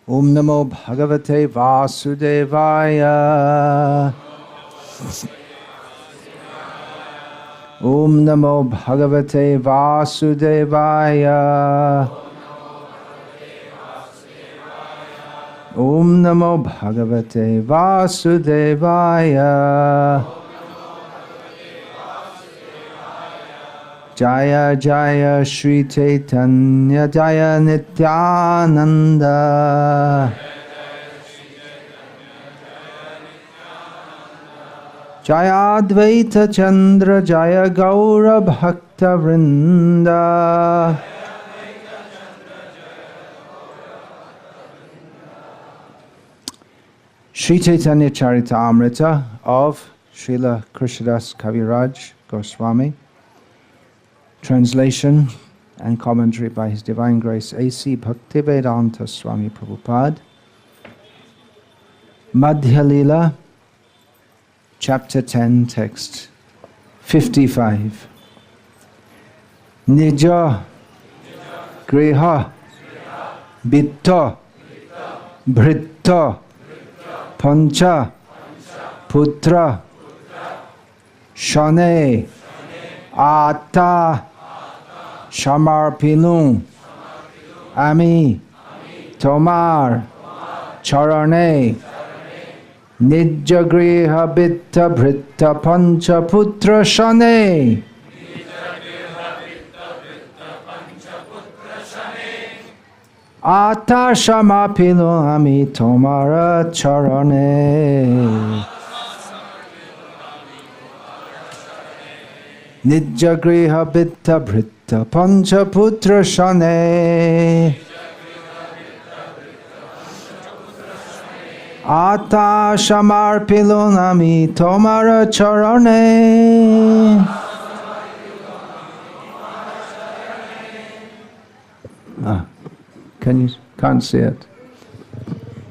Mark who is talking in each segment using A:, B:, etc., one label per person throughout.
A: Om Namo Bhagavate Vasudevaya. Om Namo Bhagavate Vasudevaya. Om Namo Bhagavate Vasudevaya. Jaya Jaya Shri Chaitanya Jaya Nityananda. Jaya Advaita Chandra Jaya Gaura Bhakta Vrinda. Sri Chaitanya Charitamrita of Srila Krishnadas Kaviraj Goswami. Translation and commentary by His Divine Grace A.C. Bhaktivedanta Swami Prabhupada. Madhya Lila, Chapter 10, Text 55. Nija, Griha, Bitta, Britta, Pancha, Putra, Shane, Ata, Shamarpinu, Ami, Tomar, Charane, Nijagriha Bitta Britta Pancha Putra Shane, Ata Shamarpinu, Ami, Tomara Charane. Nijagriha Bitta Britta Pancha Putra Shane, Ata Shamar Pilunami Tomara Charane. Can't see it.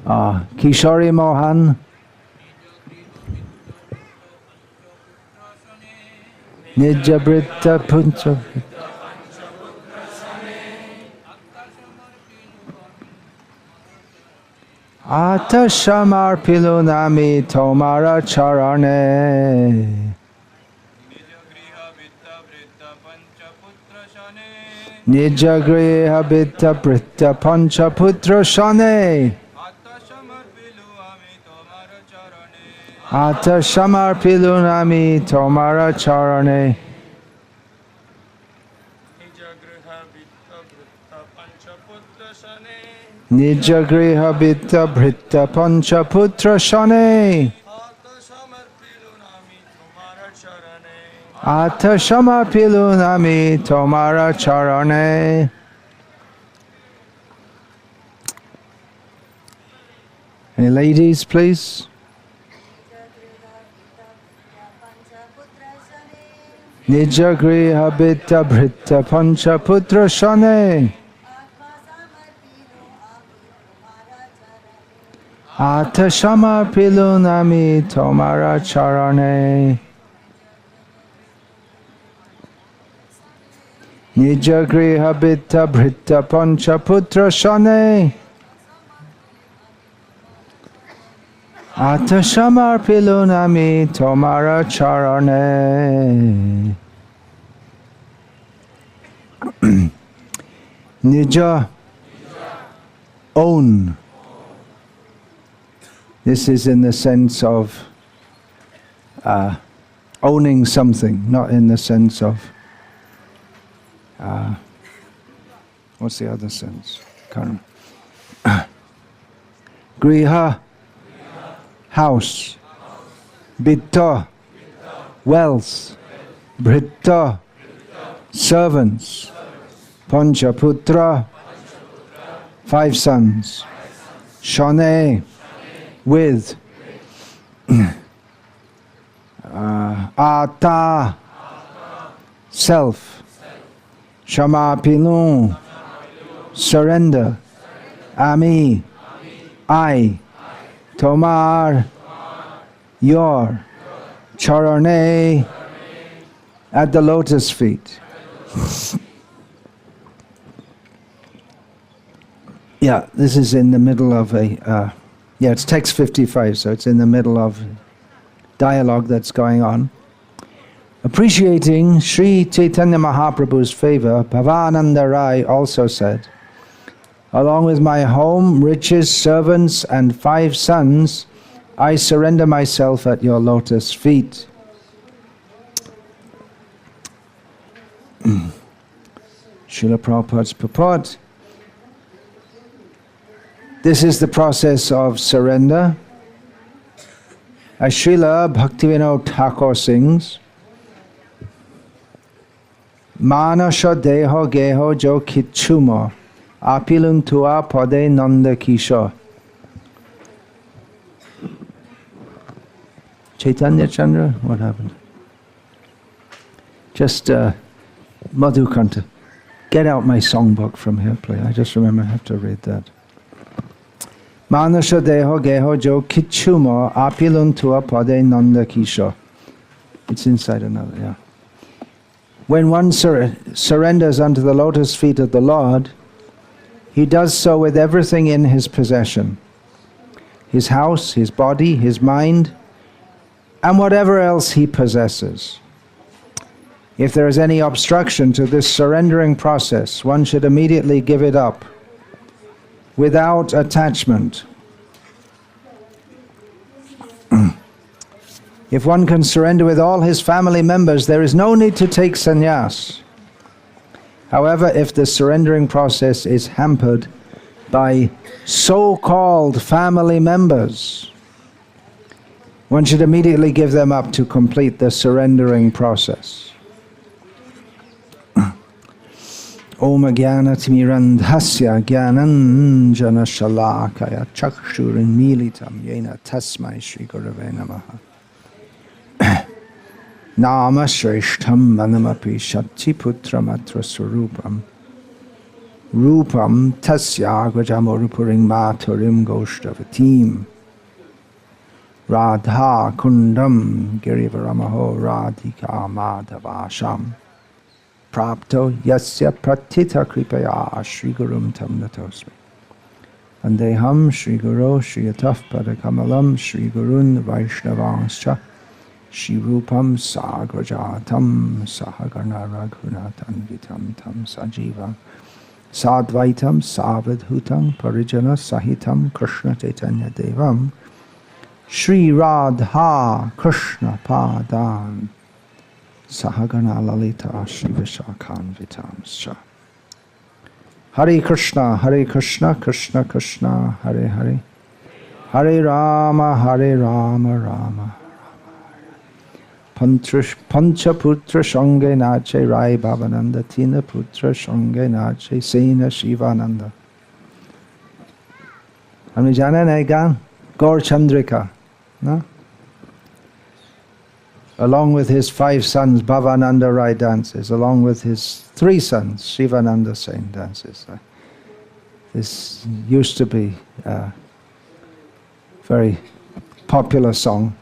A: Kishori Mohan. Nijabrita Puncha. Ata Shamar Pilunami Tomara Charane. Nijagriha Bitta Britta Pancha Putra Shane. Ata Shamar Pilunami Tomara Charane. Nijagriha Bitta Britta Pancha Putra Shane. Ata Shamar Pilunami Tomara Charane. Any ladies, please? Nijagriha Bitta Britta Pancha Putra Shane. Ata Shama Pilunami Tomara Charane. Nijagriha Bitta Britta Pancha Putra Shane. Ata Shamar Pilunami Tomara Charane. Nija, own. This is in the sense of owning something, not in the sense of what's the other sense? Griha, house. Bitta, wealth. Britta, servants. Panchaputra, 5 sons. Shane, with. Ata, self. Shamapinu, surrender. Ami, I. Tomar, your. Charane, at the lotus feet. Yeah, this is in the middle of a, it's text 55, so it's in the middle of dialogue that's going on. Appreciating Sri Chaitanya Mahaprabhu's favor, Bhavananda Rai also said, along with my home, riches, servants, and 5 sons, I surrender myself at your lotus feet. Srila Prabhupada's purport. This is the process of surrender. As Srila Bhaktivinoda Thakur sings, Manasha deho geho jo kichumo, apilun tua pade nanda kisho. Chaitanya Chandra, what happened? Just Madhukanta. Get out my songbook from here, please. I just remember I have to read that. Manasha deho geho jo kichumo apilun tua pade nanda kisho. It's inside another, yeah. When one surrenders unto the lotus feet of the Lord, he does so with everything in his possession. His house, his body, his mind, and whatever else he possesses. If there is any obstruction to this surrendering process, one should immediately give it up, without attachment. If one can surrender with all his family members, there is no need to take sannyas. However, if the surrendering process is hampered by so-called family members, one should immediately give them up to complete the surrendering process. Om Jnanatimirandhasya Jnananjana Shalakaya Chakshurinmilitam Yena Tasmai Shri Gurave Namaha. Nama Shreshtham Manamapi Shakti Putramatra Surupam Rupam Tasya Gajamorupuring Maturim Goshtavatim Radha Kundam Girivaramaho Radhika Madhavasham Prapto Yasya Pratita Kripaya Shri Gurum Tam Natosmi Vandeham Shri Guru Shri Yataf Padakamalam Shri Gurun Vaishnavanscha Shri Rupam Sagrajatam Sahagana Raghunatan Vitam Tam Sajiva Sadvaitam Savadhutam Parijana Sahitam Krishna Chaitanya Devam Shri Radha Krishna Padan Sahagana Lalita Shri Vishakhan Vitamscha. Hare Krishna, Krishna Krishna, Hare Hare, Hare Rama, Rama Rama. Pancha Putra Shange Nache Rai Bhavananda Tina Putra Shange Nache Sena Shivananda. हमने जाना है गान गौर Chandrika, no? Along with his 5 sons, Bhavananda Rai dances. Along with his 3 sons, Shivananda Sen dances. This used to be a very popular song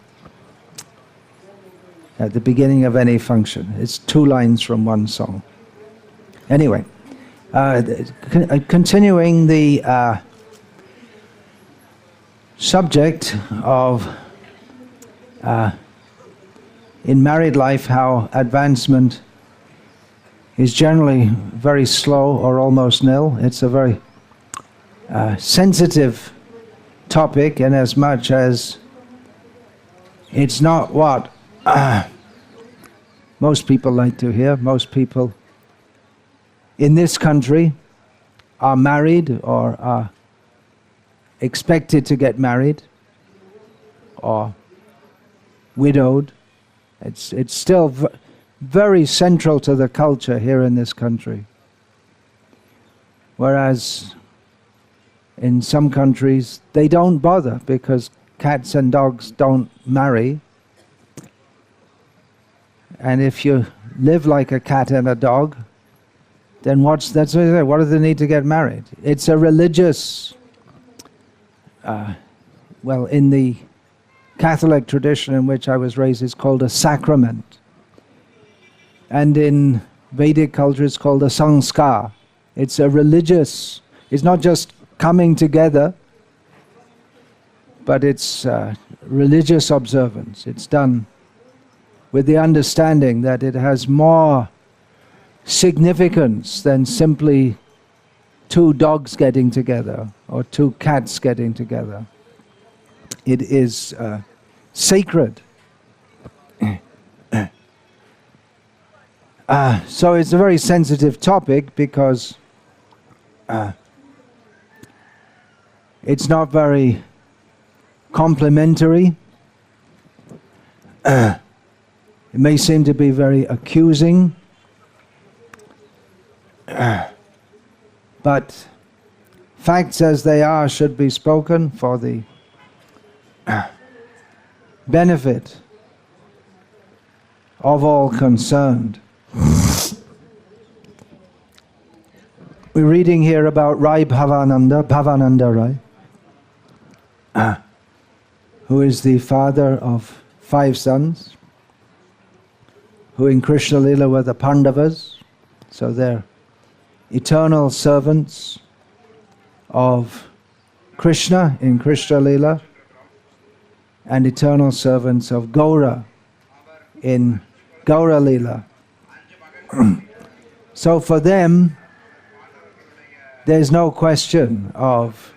A: at the beginning of any function. It's 2 lines from one song. Anyway, continuing the subject of in married life, how advancement is generally very slow or almost nil. It's a very sensitive topic, in as much as it's not what most people like to hear. Most people in this country are married or are expected to get married or widowed. It's still very central to the culture here in this country. Whereas in some countries they don't bother, because cats and dogs don't marry. And if you live like a cat and a dog, then what do they need to get married? It's a religious, in the Catholic tradition in which I was raised, it's called a sacrament. And in Vedic culture it's called a sanskar. It's a religious, it's not just coming together, but it's religious observance. It's done with the understanding that it has more significance than simply two dogs getting together or two cats getting together. It is sacred. So it's a very sensitive topic because it's not very complimentary. It may seem to be very accusing. But facts as they are should be spoken for the benefit of all concerned. We're reading here about Rai Bhavananda Rai, who is the father of 5 sons, who in Krishna Lila were the Pandavas, so they're eternal servants of Krishna in Krishna Lila, and eternal servants of Gaura in Gaura Lila. So for them, there's no question of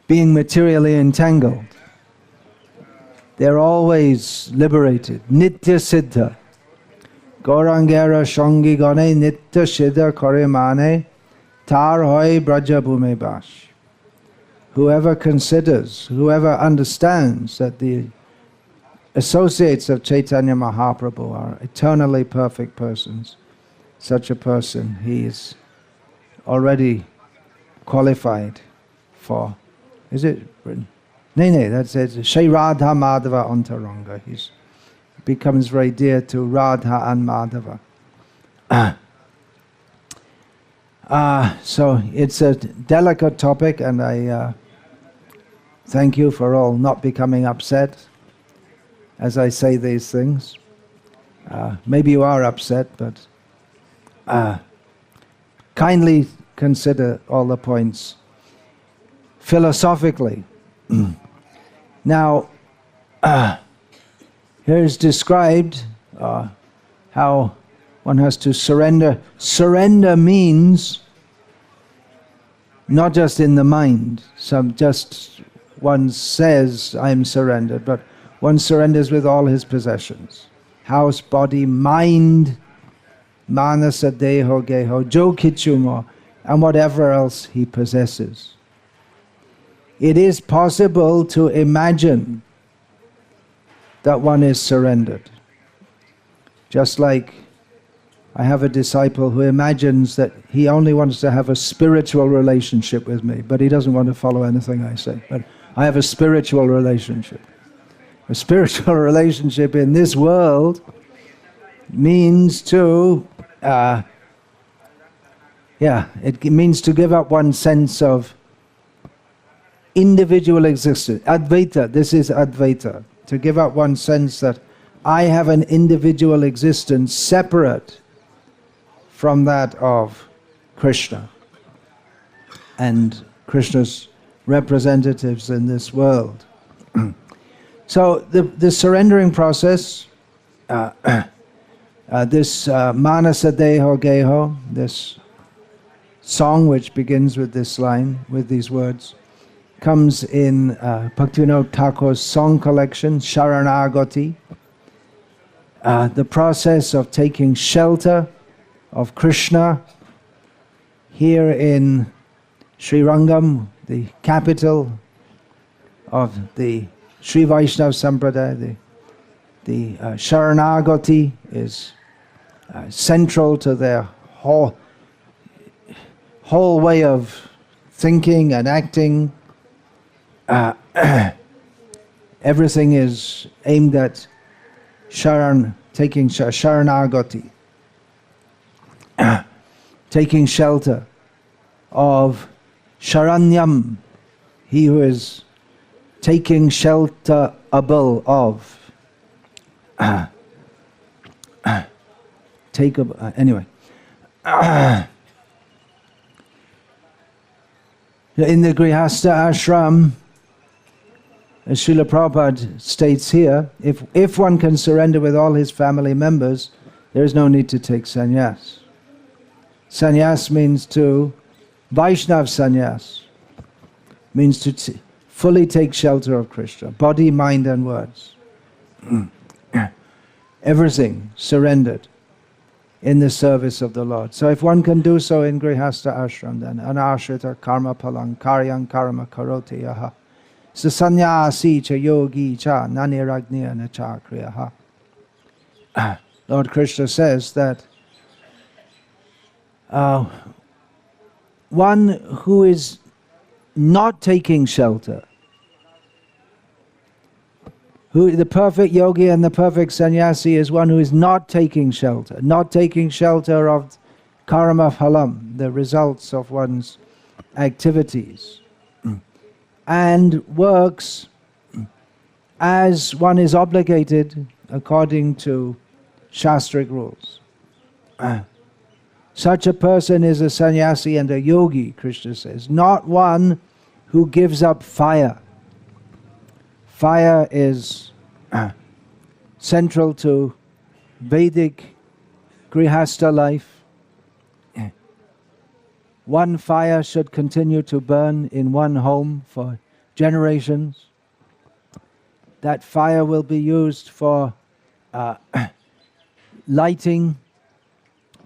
A: being materially entangled. They're always liberated. Nitya Siddha. Gaurangera Shangi Gane Nitya Siddha Korimane Tar Hoy Braja Bhume Bash. Whoever considers, whoever understands that the associates of Chaitanya Mahaprabhu are eternally perfect persons, such a person, he is already qualified for, is it written? No, that's it. Shri Radha Madhava Antaranga. He becomes very dear to Radha and Madhava. So it's a delicate topic, and I thank you for all not becoming upset as I say these things. Maybe you are upset, but kindly consider all the points philosophically. Now, here is described how one has to surrender. Surrender means not just in the mind. Just one says, I'm surrendered, but one surrenders with all his possessions. House, body, mind, manasa, deho, geho, jo kichumo, and whatever else he possesses. It is possible to imagine that one is surrendered. Just like I have a disciple who imagines that he only wants to have a spiritual relationship with me, but he doesn't want to follow anything I say. But I have a spiritual relationship. A spiritual relationship in this world means to, it means to give up one sense of individual existence. Advaita, this is Advaita. To give up one sense that I have an individual existence separate from that of Krishna and Krishna's representatives in this world. So the surrendering process, this Manasa Deho Geho, this song which begins with this line, with these words, comes in Bhaktivinoda Thakur's song collection, Sharanagati. The process of taking shelter of Krishna here in Sriragam, the capital of the Sri Vaishnava Sampradaya. The Sharanagati is central to their whole way of thinking and acting. Everything is aimed at taking Sharanagati, taking shelter of Sharanyam, he who is taking shelterable of. Anyway. In the Grihastha ashram, as Srila Prabhupada states here, if one can surrender with all his family members, there is no need to take sannyas. Sannyas means to, Vaishnav sannyas, means to fully take shelter of Krishna, body, mind and words. Everything surrendered in the service of the Lord. So if one can do so in Grihastha ashram, then anashrita karma palang karyang karma karoti yaha. So sannyasi cha yogi cha naniragniya na cha kriyaha. Lord Krishna says that one who is not taking shelter, the perfect yogi and the perfect sannyasi is one who is not taking shelter of karma phalam, the results of one's activities, and works as one is obligated according to shastric rules. Such a person is a sannyasi and a yogi, Krishna says, not one who gives up fire. Fire is central to Vedic Grihastha life. One fire should continue to burn in one home for generations. That fire will be used for lighting.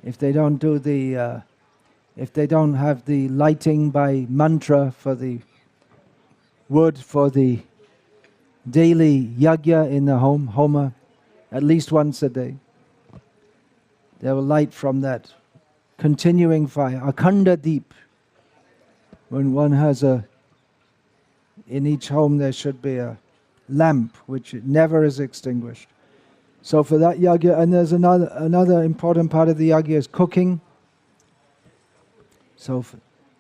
A: If they don't do if they don't have the lighting by mantra for the wood for the daily yajna in the home, homa, at least once a day, they will light from that continuing fire, akhanda deep. When one has in each home there should be a lamp which never is extinguished. So for that yajna, and there's another important part of the yajna is cooking. So,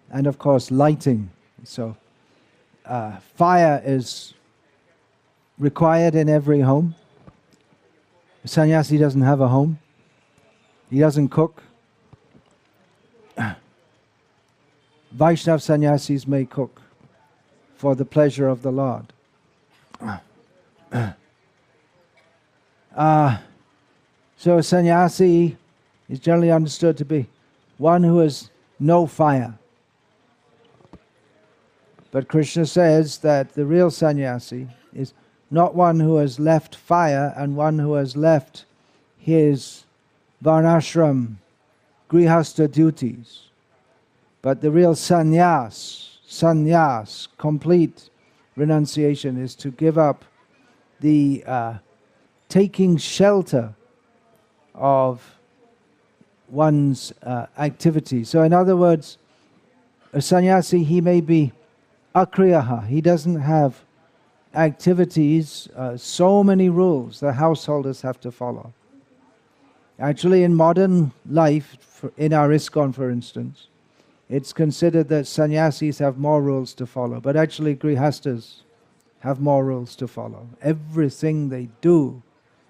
A: and of course lighting. So fire is required in every home. A sannyasi doesn't have a home. He doesn't cook. Vaishnav sannyasis may cook for the pleasure of the Lord. So a sannyasi is generally understood to be one who has no fire. But Krishna says that the real sannyasi is not one who has left fire and one who has left his varnashram, grihastha duties. But the real sannyas, complete renunciation, is to give up the taking shelter of one's activity. So in other words, a sannyasi, he may be akriyaha, he doesn't have activities, so many rules the householders have to follow. Actually, in modern life, in our ISKCON for instance, it's considered that sannyasis have more rules to follow, but actually grihastas have more rules to follow. Everything they do,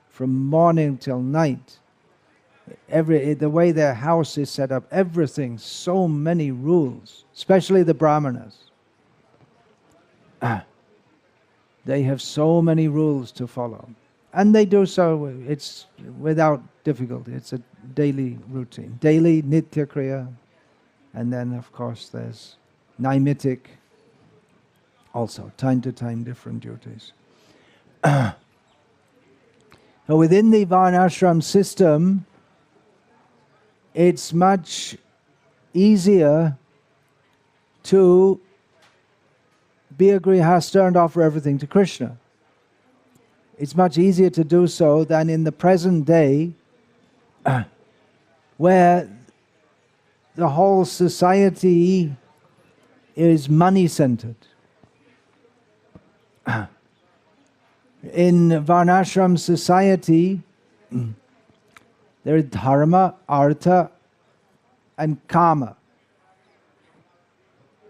A: from morning till night, the way their house is set up, everything, so many rules, especially the brahmanas. They have so many rules to follow. And they do so, it's without difficulty. It's a daily routine. Daily nitya kriya. And then, of course, there's naimitic, also, time to time, different duties. So within the varnashram system, it's much easier to be a grihastha and offer everything to Krishna. It's much easier to do so than in the present day, where the whole society is money-centered. In varnashram society, there is dharma, artha, and kama,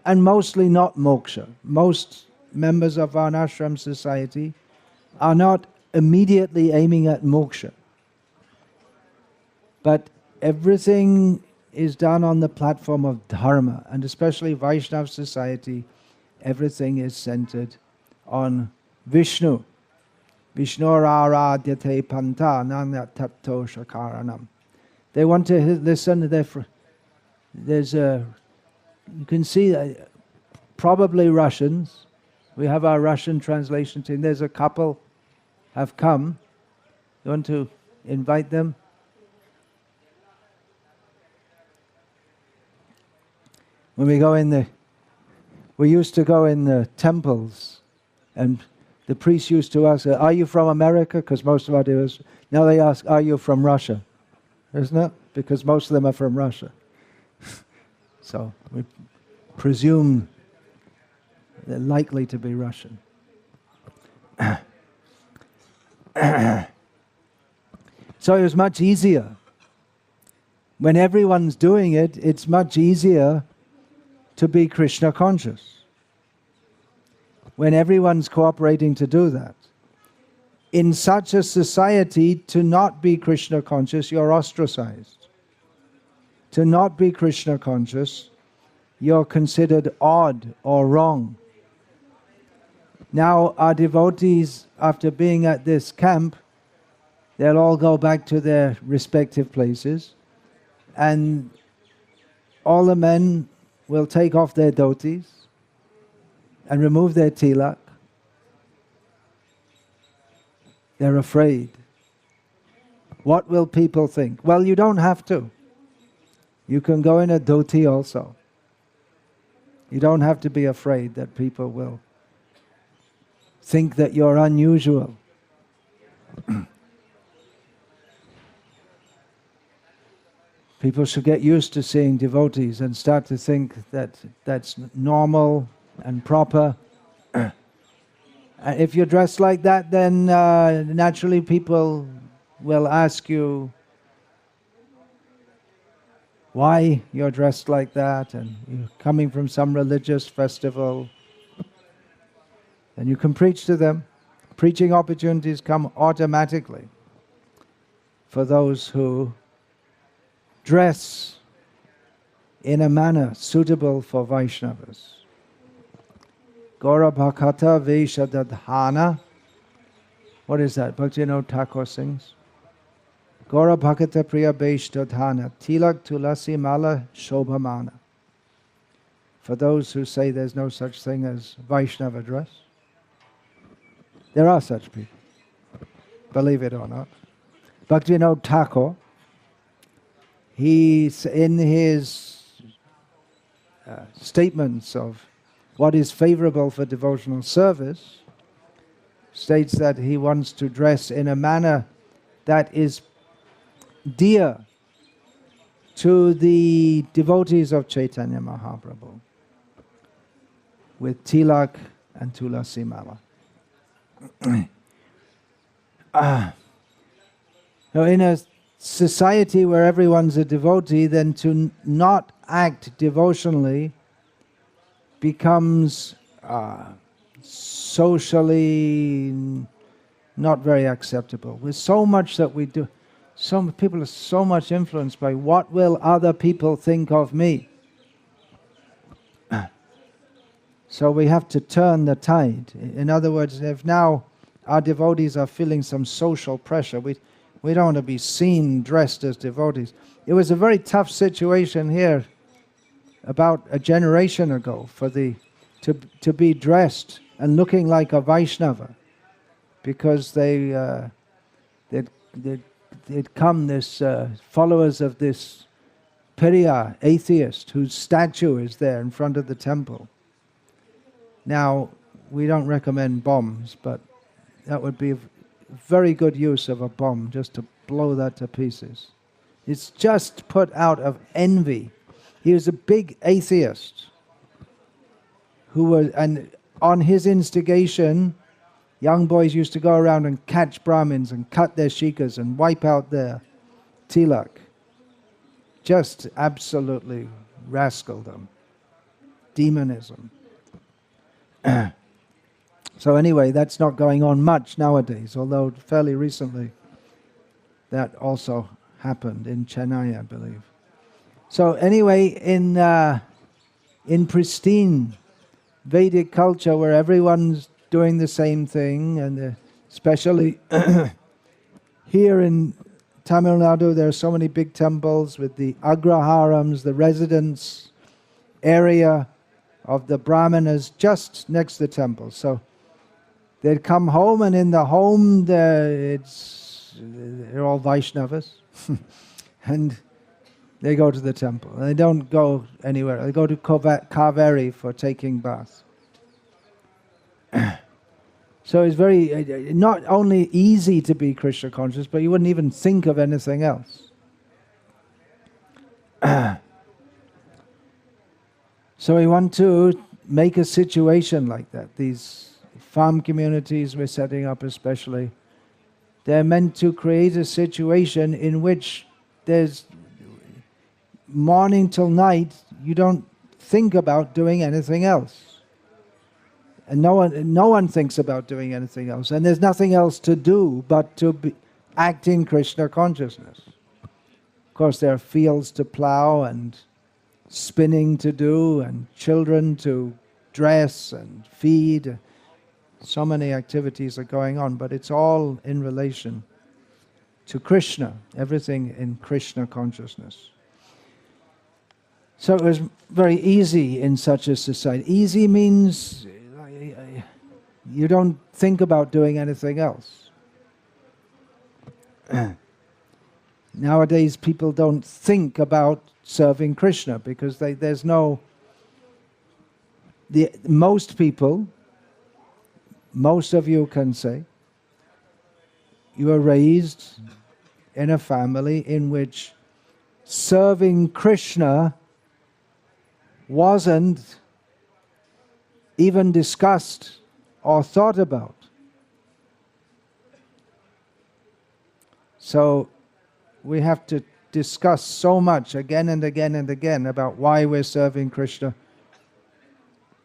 A: and mostly not moksha. Most members of varnashram society are not immediately aiming at moksha, but everything is done on the platform of dharma, and especially Vaishnava society, everything is centered on Vishnu. Vishnuraradyate panta nanya tatto shakaranam. They want to listen. There's a, you can see probably Russians. We have our Russian translation team. There's a couple have come. You want to invite them? When we go in we used to go in the temples, and the priests used to ask, "Are you from America?" Because most of our dealers, now they ask, "Are you from Russia?" Isn't it? Because most of them are from Russia. So we presume they're likely to be Russian. So it was much easier. When everyone's doing it, it's much easier to be Krishna conscious. When everyone's cooperating to do that. In such a society, to not be Krishna conscious, you're ostracized. To not be Krishna conscious, you're considered odd or wrong. Now our devotees, after being at this camp, they'll all go back to their respective places, and all the men will take off their dhotis and remove their tilak. They're afraid. What will people think? Well, you don't have to. You can go in a dhoti also. You don't have to be afraid that people will think that you're unusual. People should get used to seeing devotees and start to think that that's normal and proper. If you're dressed like that, then naturally people will ask you why you're dressed like that, and you're coming from some religious festival. And you can preach to them. Preaching opportunities come automatically for those who dress in a manner suitable for Vaishnavas. Gaura Bhakata Veshadadhana. What is that? Bhaktivinoda Thakur sings. Gaura Bhakata Priya Veshadadhana Tilak Tulasi Mala Shobhamana. For those who say there's no such thing as Vaishnava dress, there are such people, believe it or not. Bhaktivinoda Thakur, he's in his statements of what is favorable for devotional service, states that he wants to dress in a manner that is dear to the devotees of Chaitanya Mahaprabhu, with tilak and tulasi mala. Now in a society where everyone's a devotee, then to not act devotionally becomes socially not very acceptable. With so much that we do, some people are so much influenced by what will other people think of me. So we have to turn the tide. In other words, if now our devotees are feeling some social pressure, we don't want to be seen dressed as devotees. It was a very tough situation here about a generation ago for to be dressed and looking like a Vaishnava, because they'd come this followers of this Periyar atheist whose statue is there in front of the temple. Now, we don't recommend bombs, but that would be a very good use of a bomb, just to blow that to pieces. It's just put out of envy. He was a big atheist and on his instigation, young boys used to go around and catch Brahmins and cut their shikas and wipe out their tilak. Just absolutely rascaldom. Demonism. So anyway, that's not going on much nowadays, although fairly recently that also happened in Chennai, I believe. So anyway, in pristine Vedic culture where everyone's doing the same thing, and especially here in Tamil Nadu, there are so many big temples with the agraharams, the residence area of the brahmanas just next to the temple. So they'd come home, and in the home they're all Vaishnavas, and they go to the temple. They don't go anywhere. They go to Kaveri for taking baths. So it's very, not only easy to be Krishna conscious, but you wouldn't even think of anything else. So we want to make a situation like that. These farm communities we're setting up especially, they're meant to create a situation in which there's morning till night, you don't think about doing anything else. And no one thinks about doing anything else. And there's nothing else to do but to act in Krishna consciousness. Of course, there are fields to plow and spinning to do and children to dress and feed. So many activities are going on, but it's all in relation to Krishna, everything in Krishna consciousness. So it was very easy in such a society. Easy means you don't think about doing anything else. Nowadays people don't think about serving Krishna because there's no... most people, most of you can say, you were raised in a family in which serving Krishna wasn't even discussed or thought about. So we have to discuss so much again and again and again about why we're serving Krishna.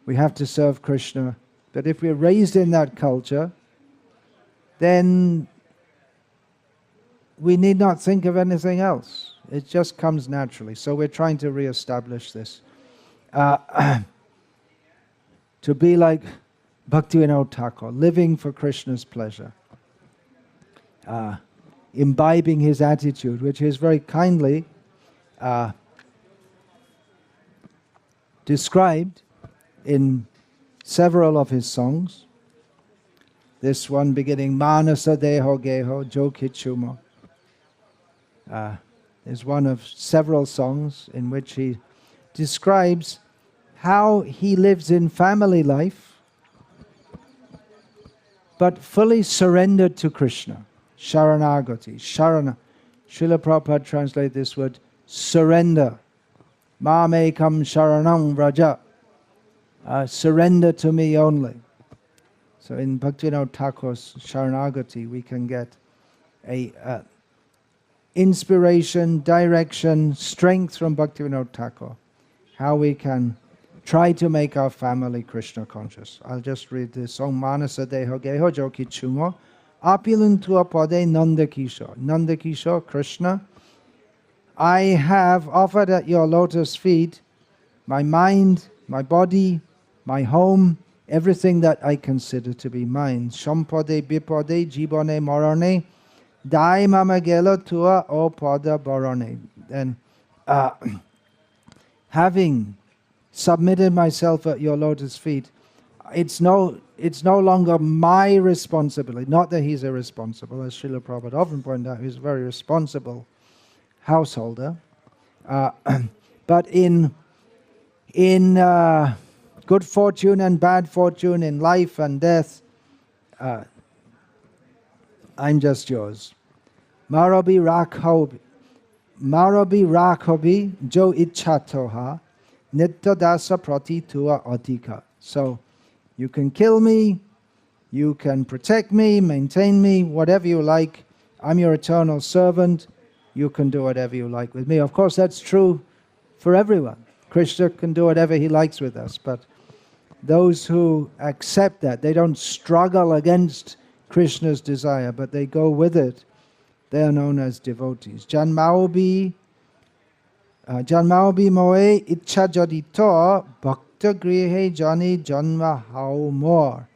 A: We have to serve Krishna. But if we're raised in that culture, then we need not think of anything else. It just comes naturally. So we're trying to re-establish this. To be like Bhakti Thakur, living for Krishna's pleasure. Imbibing his attitude, which is very kindly described in several of his songs. This one beginning, Manasa Deho Geho Jo Kichumo, is one of several songs in which he describes how he lives in family life, but fully surrendered to Krishna. Sharanagati, Sharana. Srila Prabhupada translates this word, surrender. Mamekam Sharanam Vraja. Surrender to me only. So in Bhaktivinoda Thakur's Sharanagati, we can get a inspiration, direction, strength from Bhaktivinoda Thakur, how we can try to make our family Krishna conscious. I'll just read this song. Manasa Deho Geho Jo Kichumo Apiluntua Pade Nanda Kishore. Nanda Kishore, Krishna, I have offered at your lotus feet my mind, my body, my home, everything that I consider to be mine. Shampade Bipade Jibone Morane Dai Mama Gelo Tua O Pada Borone. And having submitted myself at your lotus feet, it's no longer my responsibility. Not that he's irresponsible, as Srila Prabhupada often pointed out, he's a very responsible householder. But in good fortune and bad fortune, in life and death, I'm just yours. Marabi rakhobi jo ichatoha nitta dasa prati tua adhika. So you can kill me, you can protect me, maintain me, whatever you like. I'm your eternal servant. You can do whatever you like with me. Of course, that's true for everyone. Krishna can do whatever he likes with us, but those who accept that, they don't struggle against Krishna's desire, but they go with it. They are known as devotees. Janmaubi Janmao moe icha jodito bhakta grihe jani janma hao more.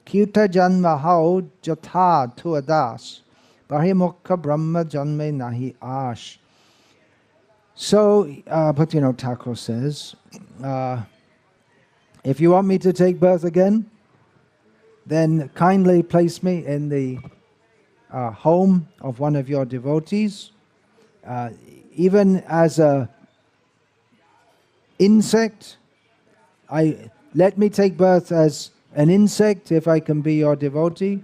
A: Kyuta janma hao jata tu adas. Bahimukha brahma janme nahi ash. So, Bhaktivinoda Thakur says, if you want me to take birth again, then kindly place me in the home of one of your devotees. Even as a insect, let me take birth as an insect if I can be your devotee.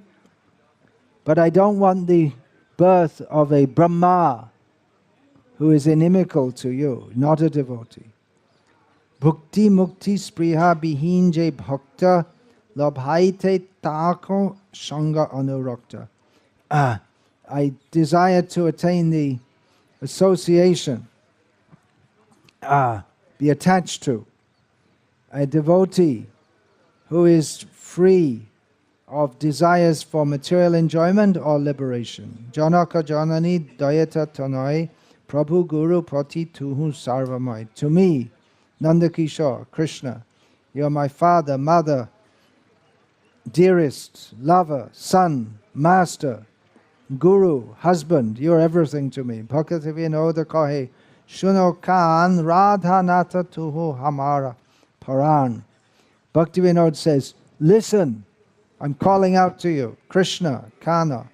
A: But I don't want the birth of a Brahma who is inimical to you, not a devotee. Bhukti mukti spriha bihinje bhakta labhaite tako sangha anurakta. I desire to attain the association, be attached to a devotee who is free of desires for material enjoyment or liberation. Janaka janani dayata tanai Prabhu Guru Pati Tuhu Sarvamai. To me, Nandakishore, Krishna, you are my father, mother, dearest, lover, son, master, guru, husband. You are everything to me. Bhakti Vinoda kahe, Shuno kan Radha Nata Tuhu Hamara Paran. Bhakti Vinod says, listen, I'm calling out to you. Krishna, Kana,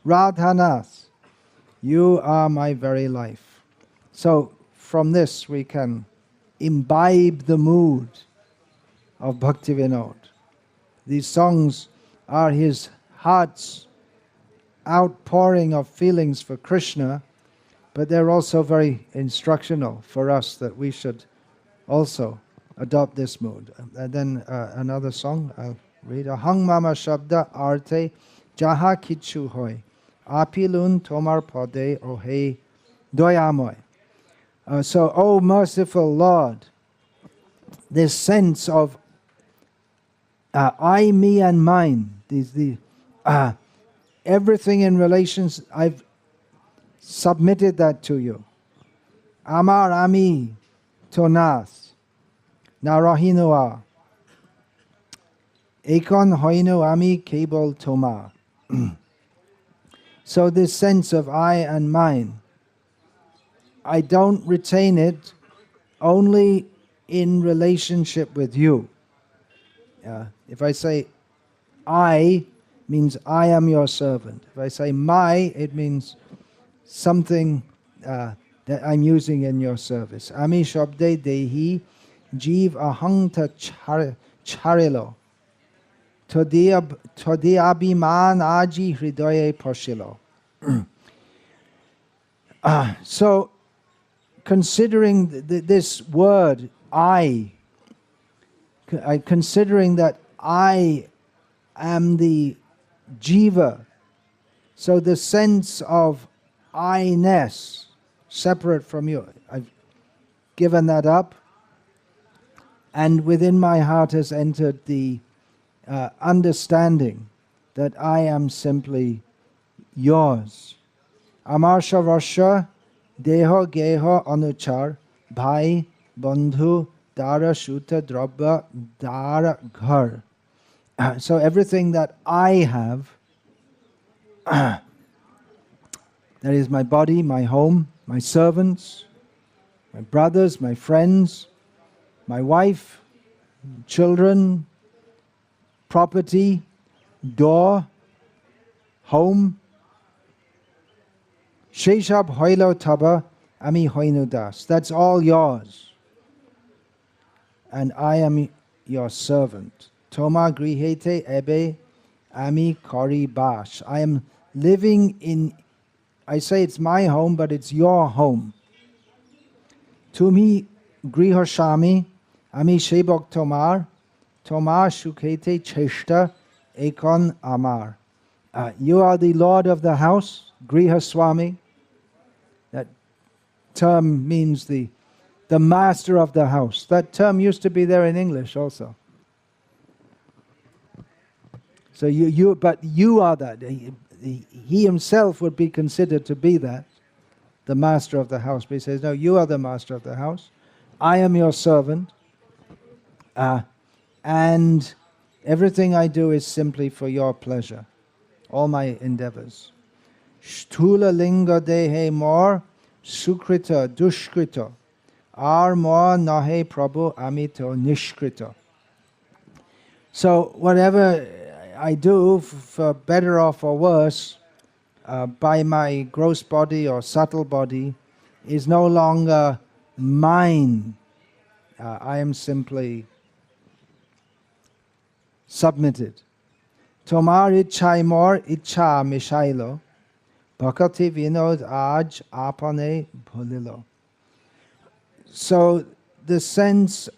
A: Radhanath. You are my very life. So from this we can imbibe the mood of Bhakti Vinod. These songs are his heart's outpouring of feelings for Krishna, but they're also very instructional for us that we should also adopt this mood. And then another song I'll read. Ahang mama shabda arte jaha kichu hoy. Apilun tomar pade ohe doyamoy. So, O merciful Lord, this sense of I, me, and mine, everything in relations, I've submitted that to you. Amar ami tonas narahinoa ekon hoino ami kebol toma. So this sense of I and mine, I don't retain it only in relationship with you. If I say I, means I am your servant. If I say my, it means something that I'm using in your service. Ami shabde dehi jiv ahangta charilo. Todi abhiman aji hridaye pashilo. So, considering this word, considering that I am the jiva, so the sense of I-ness, separate from you, I've given that up, and within my heart has entered the understanding that I am simply yours. Amarsha Rasha Deho Geho Anuchar Bhai Bandhu Dara Shuta Drabba Dara Ghar. So everything that I have, that is my body, my home, my servants, my brothers, my friends, my wife, children, property, door, home, Sheshab hoilo taba ami hoinu das. That's all yours. And I am your servant. Toma grihete ebe ami kori bash. I am living in, I say it's my home, but it's your home. Tumi grihoshami ami shebok tomar. Toma shukete cheshta ekon amar. You are the Lord of the house, Griha Swami. That term means the master of the house. That term used to be there in English also. So but you are that. He himself would be considered to be that. the master of the house. But he says, no, you are the master of the house. I am your servant. And everything I do is simply for your pleasure. All my endeavors. Sthula linga dehe mor sukrita dushkrita. Ar mor nahe prabhu amito nishkrita. So whatever I do, for better or for worse, by my gross body or subtle body, is no longer mine. I am simply submitted. Tomar ichhai mor ichha mishailo, bhakati vinod aj apane bhulilo. So the sense,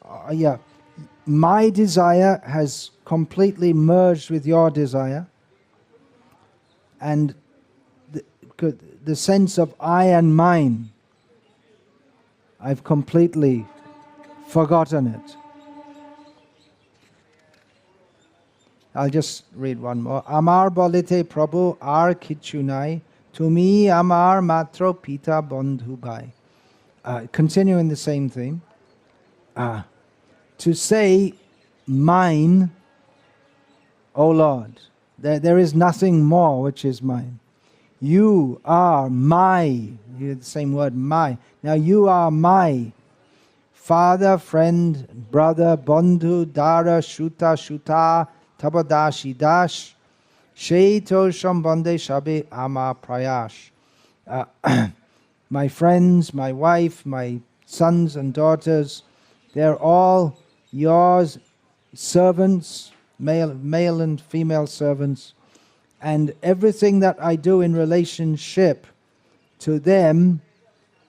A: my desire has completely merged with your desire, and the sense of I and mine, I've completely forgotten it. I'll just read one more. Amar bolite Prabhu ar kichunai, tumi amar matro pita bandhu bhai. Continuing the same theme. To say, mine, O Lord, there is nothing more which is mine. You are my, the same word, my. Now you are my father, friend, brother, bandhu, dara, shuta, shuta, tabadashi, dash, sheito, shambande, shabe, ama, prayash. My friends, my wife, my sons and daughters, they're all yours, servants, male and female servants, and everything that I do in relationship to them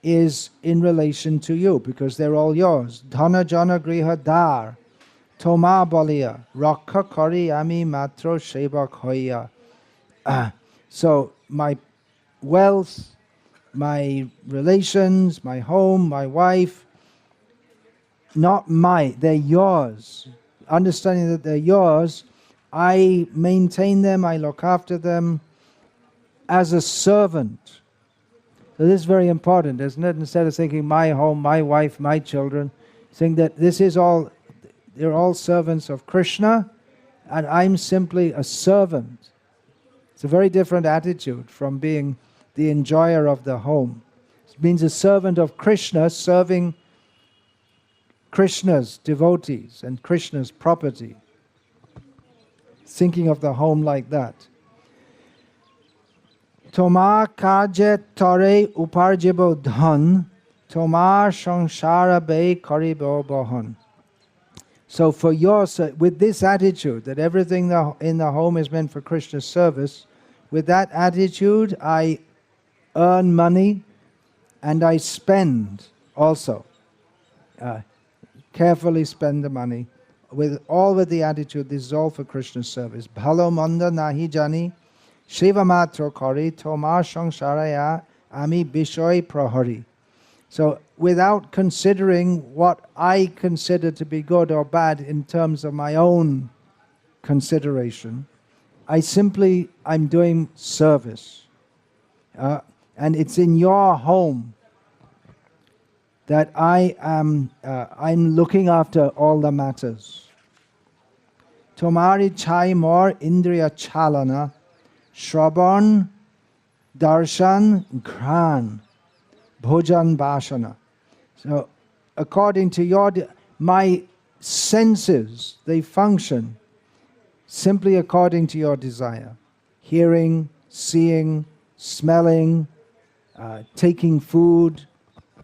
A: is in relation to you, because they're all yours. Dhana jana griha dar, toma balia, rakha kari ami matro shebak hoya. So my wealth, my relations, my home, my wife, not they're yours. Understanding that they're yours, I maintain them, I look after them as a servant. So this is very important, isn't it? Instead of thinking my home, my wife, my children, saying that they're all servants of Krishna, and I'm simply a servant. It's a very different attitude from being the enjoyer of the home. It means a servant of Krishna, serving Krishna's devotees and Krishna's property. Thinking of the home like that. Tomar karje tore uparjibo dhan, tomar samsara be karibo bohan. So with this attitude, that everything in the home is meant for Krishna's service, with that attitude I earn money and I spend also. Carefully spend the money, with the attitude, this is all for Krishna's service. Bhalo manda nahi jani, shiva matro kari, tomar sangsaraya ami bishoy prahari. So without considering what I consider to be good or bad in terms of my own consideration, I'm doing service. And it's in your home that I'm looking after all the matters. Tomari chai mor indriya chalana, shraban, darshan, gran, bhojan bhashana. So according to my senses, they function simply according to your desire. Hearing, seeing, smelling, taking food,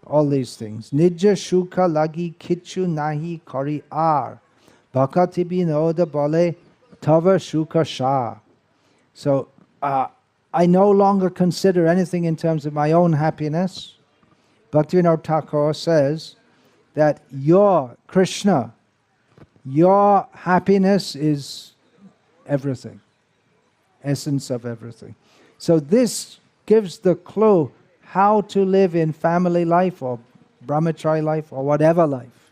A: all these things. Nijja shuka lagi kichu nahi kari ar. Bhakti binoda bole tava shuka sha. So I no longer consider anything in terms of my own happiness. Bhaktivinoda Thakur says that Krishna, your happiness is everything. Essence of everything. So this gives the clue how to live in family life or brahmachari life or whatever life.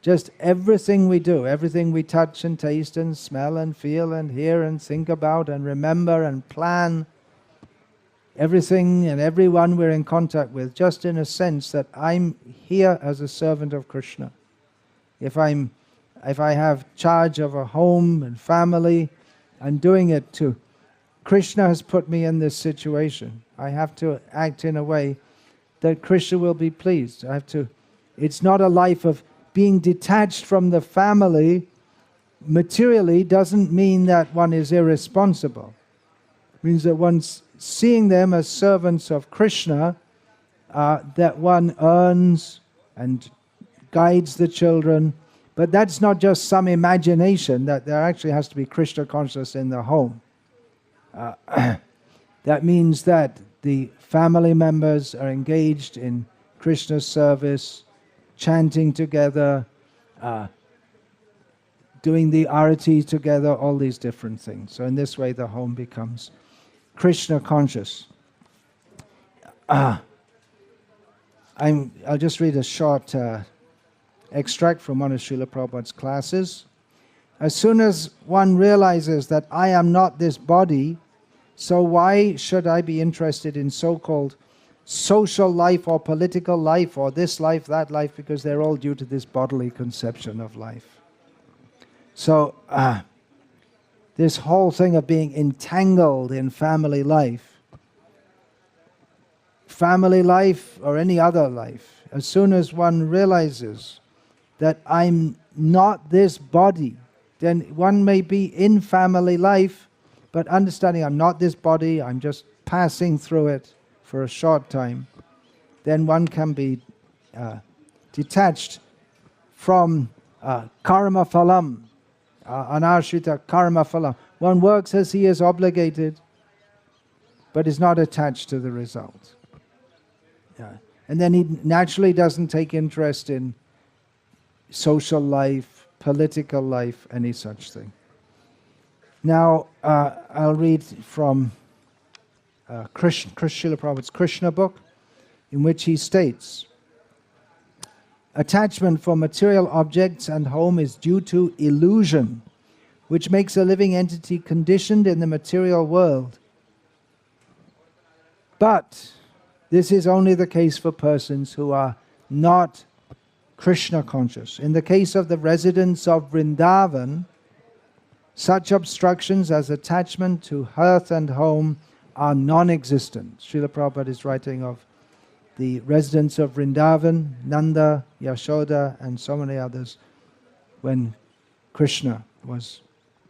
A: Just everything we do, everything we touch and taste and smell and feel and hear and think about and remember and plan, everything and everyone we're in contact with, just in a sense that I'm here as a servant of Krishna. If I have charge of a home and family, I'm doing it to Krishna has put me in this situation. I have to act in a way that Krishna will be pleased. It's not a life of being detached from the family. Materially doesn't mean that one is irresponsible. It means that one's seeing them as servants of Krishna, that one earns and guides the children. But that's not just some imagination, that there actually has to be Krishna consciousness in the home. That means that the family members are engaged in Krishna's service, chanting together, doing the arati together, all these different things. So in this way the home becomes Krishna conscious. I'll just read a short extract from one of Srila Prabhupada's classes. As soon as one realizes that I am not this body, so why should I be interested in so-called social life or political life or this life, that life, because they're all due to this bodily conception of life. So this whole thing of being entangled in family life or any other life, as soon as one realizes that I'm not this body, then one may be in family life, but understanding I'm not this body, I'm just passing through it for a short time, then one can be detached from karma phalam, anashrita karma phalam. One works as he is obligated, but is not attached to the result. And then he naturally doesn't take interest in social life, political life, any such thing. Now, I'll read from Srila Prabhupada's Krishna book, in which he states, attachment for material objects and home is due to illusion, which makes a living entity conditioned in the material world. But this is only the case for persons who are not Krishna conscious. In the case of the residents of Vrindavan, such obstructions as attachment to hearth and home are non-existent. Srila Prabhupada is writing of the residents of Vrindavan, Nanda, Yashoda, and so many others, when Krishna was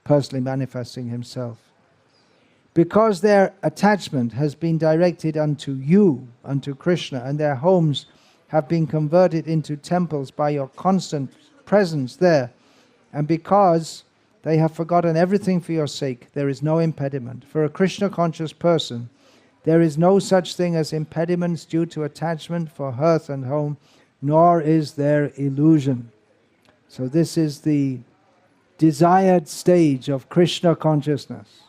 A: personally manifesting himself. Because their attachment has been directed unto you, unto Krishna, and their homes have been converted into temples by your constant presence there, and because they have forgotten everything for your sake, there is no impediment. For a Krishna-conscious person, there is no such thing as impediments due to attachment for hearth and home, nor is there illusion. So this is the desired stage of Krishna consciousness,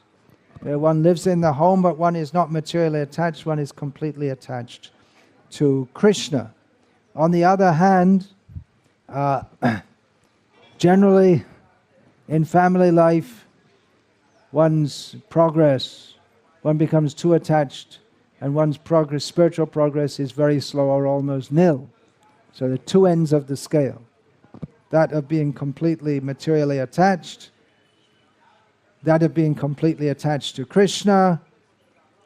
A: where one lives in the home, but one is not materially attached, one is completely attached to Krishna. On the other hand, generally, in family life, one's progress, one becomes too attached, and one's progress, spiritual progress, is very slow or almost nil. So there are two ends of the scale. That of being completely materially attached, that of being completely attached to Krishna,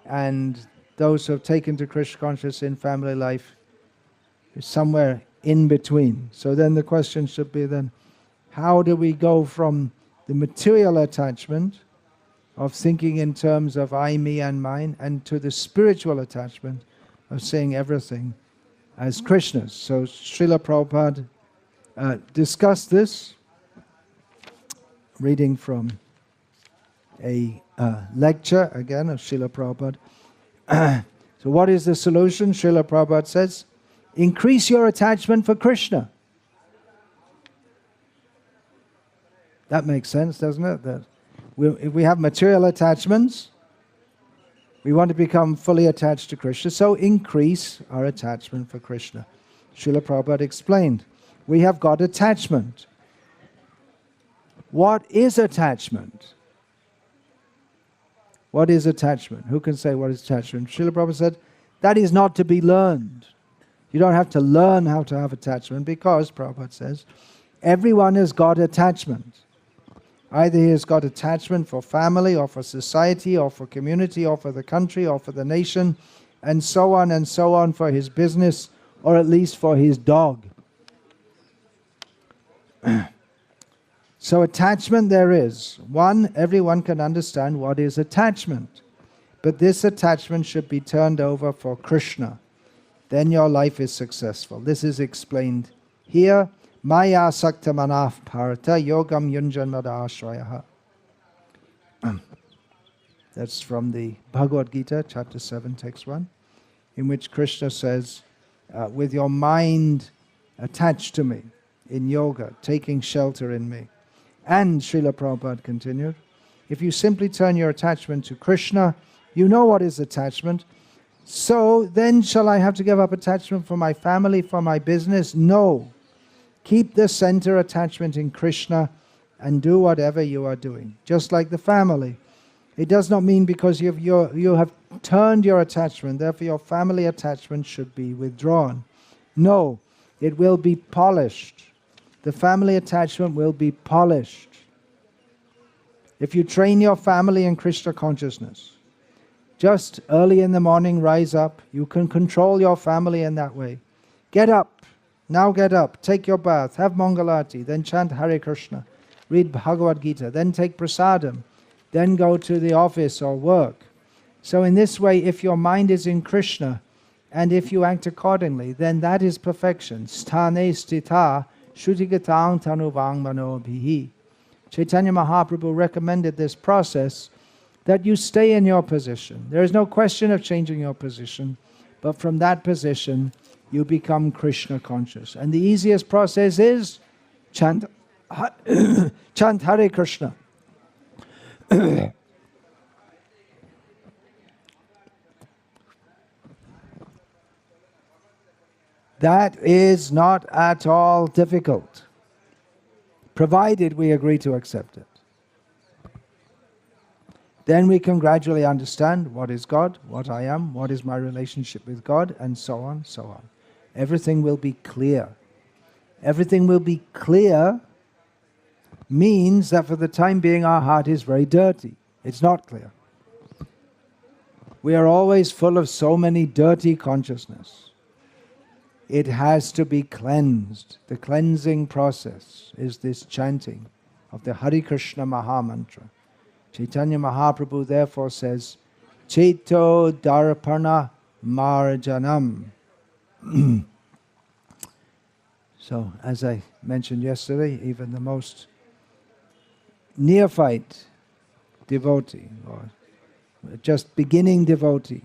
A: and those who have taken to Krishna consciousness in family life is somewhere in between. So then the question should be then, how do we go from the material attachment of thinking in terms of I, me, and mine, and to the spiritual attachment of seeing everything as Krishna's? So Srila Prabhupada discussed this, reading from a lecture, again, of Srila Prabhupada. So what is the solution? Srila Prabhupada says, increase your attachment for Krishna. That makes sense, doesn't it? That if we have material attachments, we want to become fully attached to Krishna, so increase our attachment for Krishna. Srila Prabhupada explained, we have got attachment. What is attachment? What is attachment? Who can say what is attachment? Srila Prabhupada said, that is not to be learned. You don't have to learn how to have attachment because, Prabhupada says, everyone has got attachment. Either he has got attachment for family or for society or for community or for the country or for the nation and so on for his business or at least for his dog. So attachment there is. One, everyone can understand what is attachment. But this attachment should be turned over for Krishna. Then your life is successful. This is explained here. Maya sakta manaf bharata yogam yunjanmada ashrayaha. That's from the Bhagavad Gita, chapter 7, text 1, in which Krishna says, with your mind attached to me in yoga, taking shelter in me. And Srila Prabhupada continued, if you simply turn your attachment to Krishna, you know what is attachment. So then shall I have to give up attachment for my family, for my business? No. Keep the center attachment in Krishna and do whatever you are doing. Just like the family. It does not mean because you have turned your attachment, therefore your family attachment should be withdrawn. No, it will be polished. The family attachment will be polished. If you train your family in Krishna consciousness, just early in the morning, rise up. You can control your family in that way. Get up. Now get up. Take your bath. Have Mangalati. Then chant Hare Krishna. Read Bhagavad Gita. Then take prasadam. Then go to the office or work. So in this way, if your mind is in Krishna, and if you act accordingly, then that is perfection. Sthane stita shrutigataং tanuvang manobhihi. Chaitanya Mahaprabhu recommended this process, that you stay in your position. There is no question of changing your position, but from that position, you become Krishna conscious. And the easiest process is chant, chant Hare Krishna. That is not at all difficult, provided we agree to accept it. Then we can gradually understand what is God, what I am, what is my relationship with God, and so on, so on. Everything will be clear. Everything will be clear means that for the time being our heart is very dirty. It's not clear. We are always full of so many dirty consciousness. It has to be cleansed. The cleansing process is this chanting of the Hare Krishna Maha Mantra. Chaitanya Mahaprabhu therefore says, Chaito Darpana Marjanam. So, as I mentioned yesterday, even the most neophyte devotee, or just beginning devotee,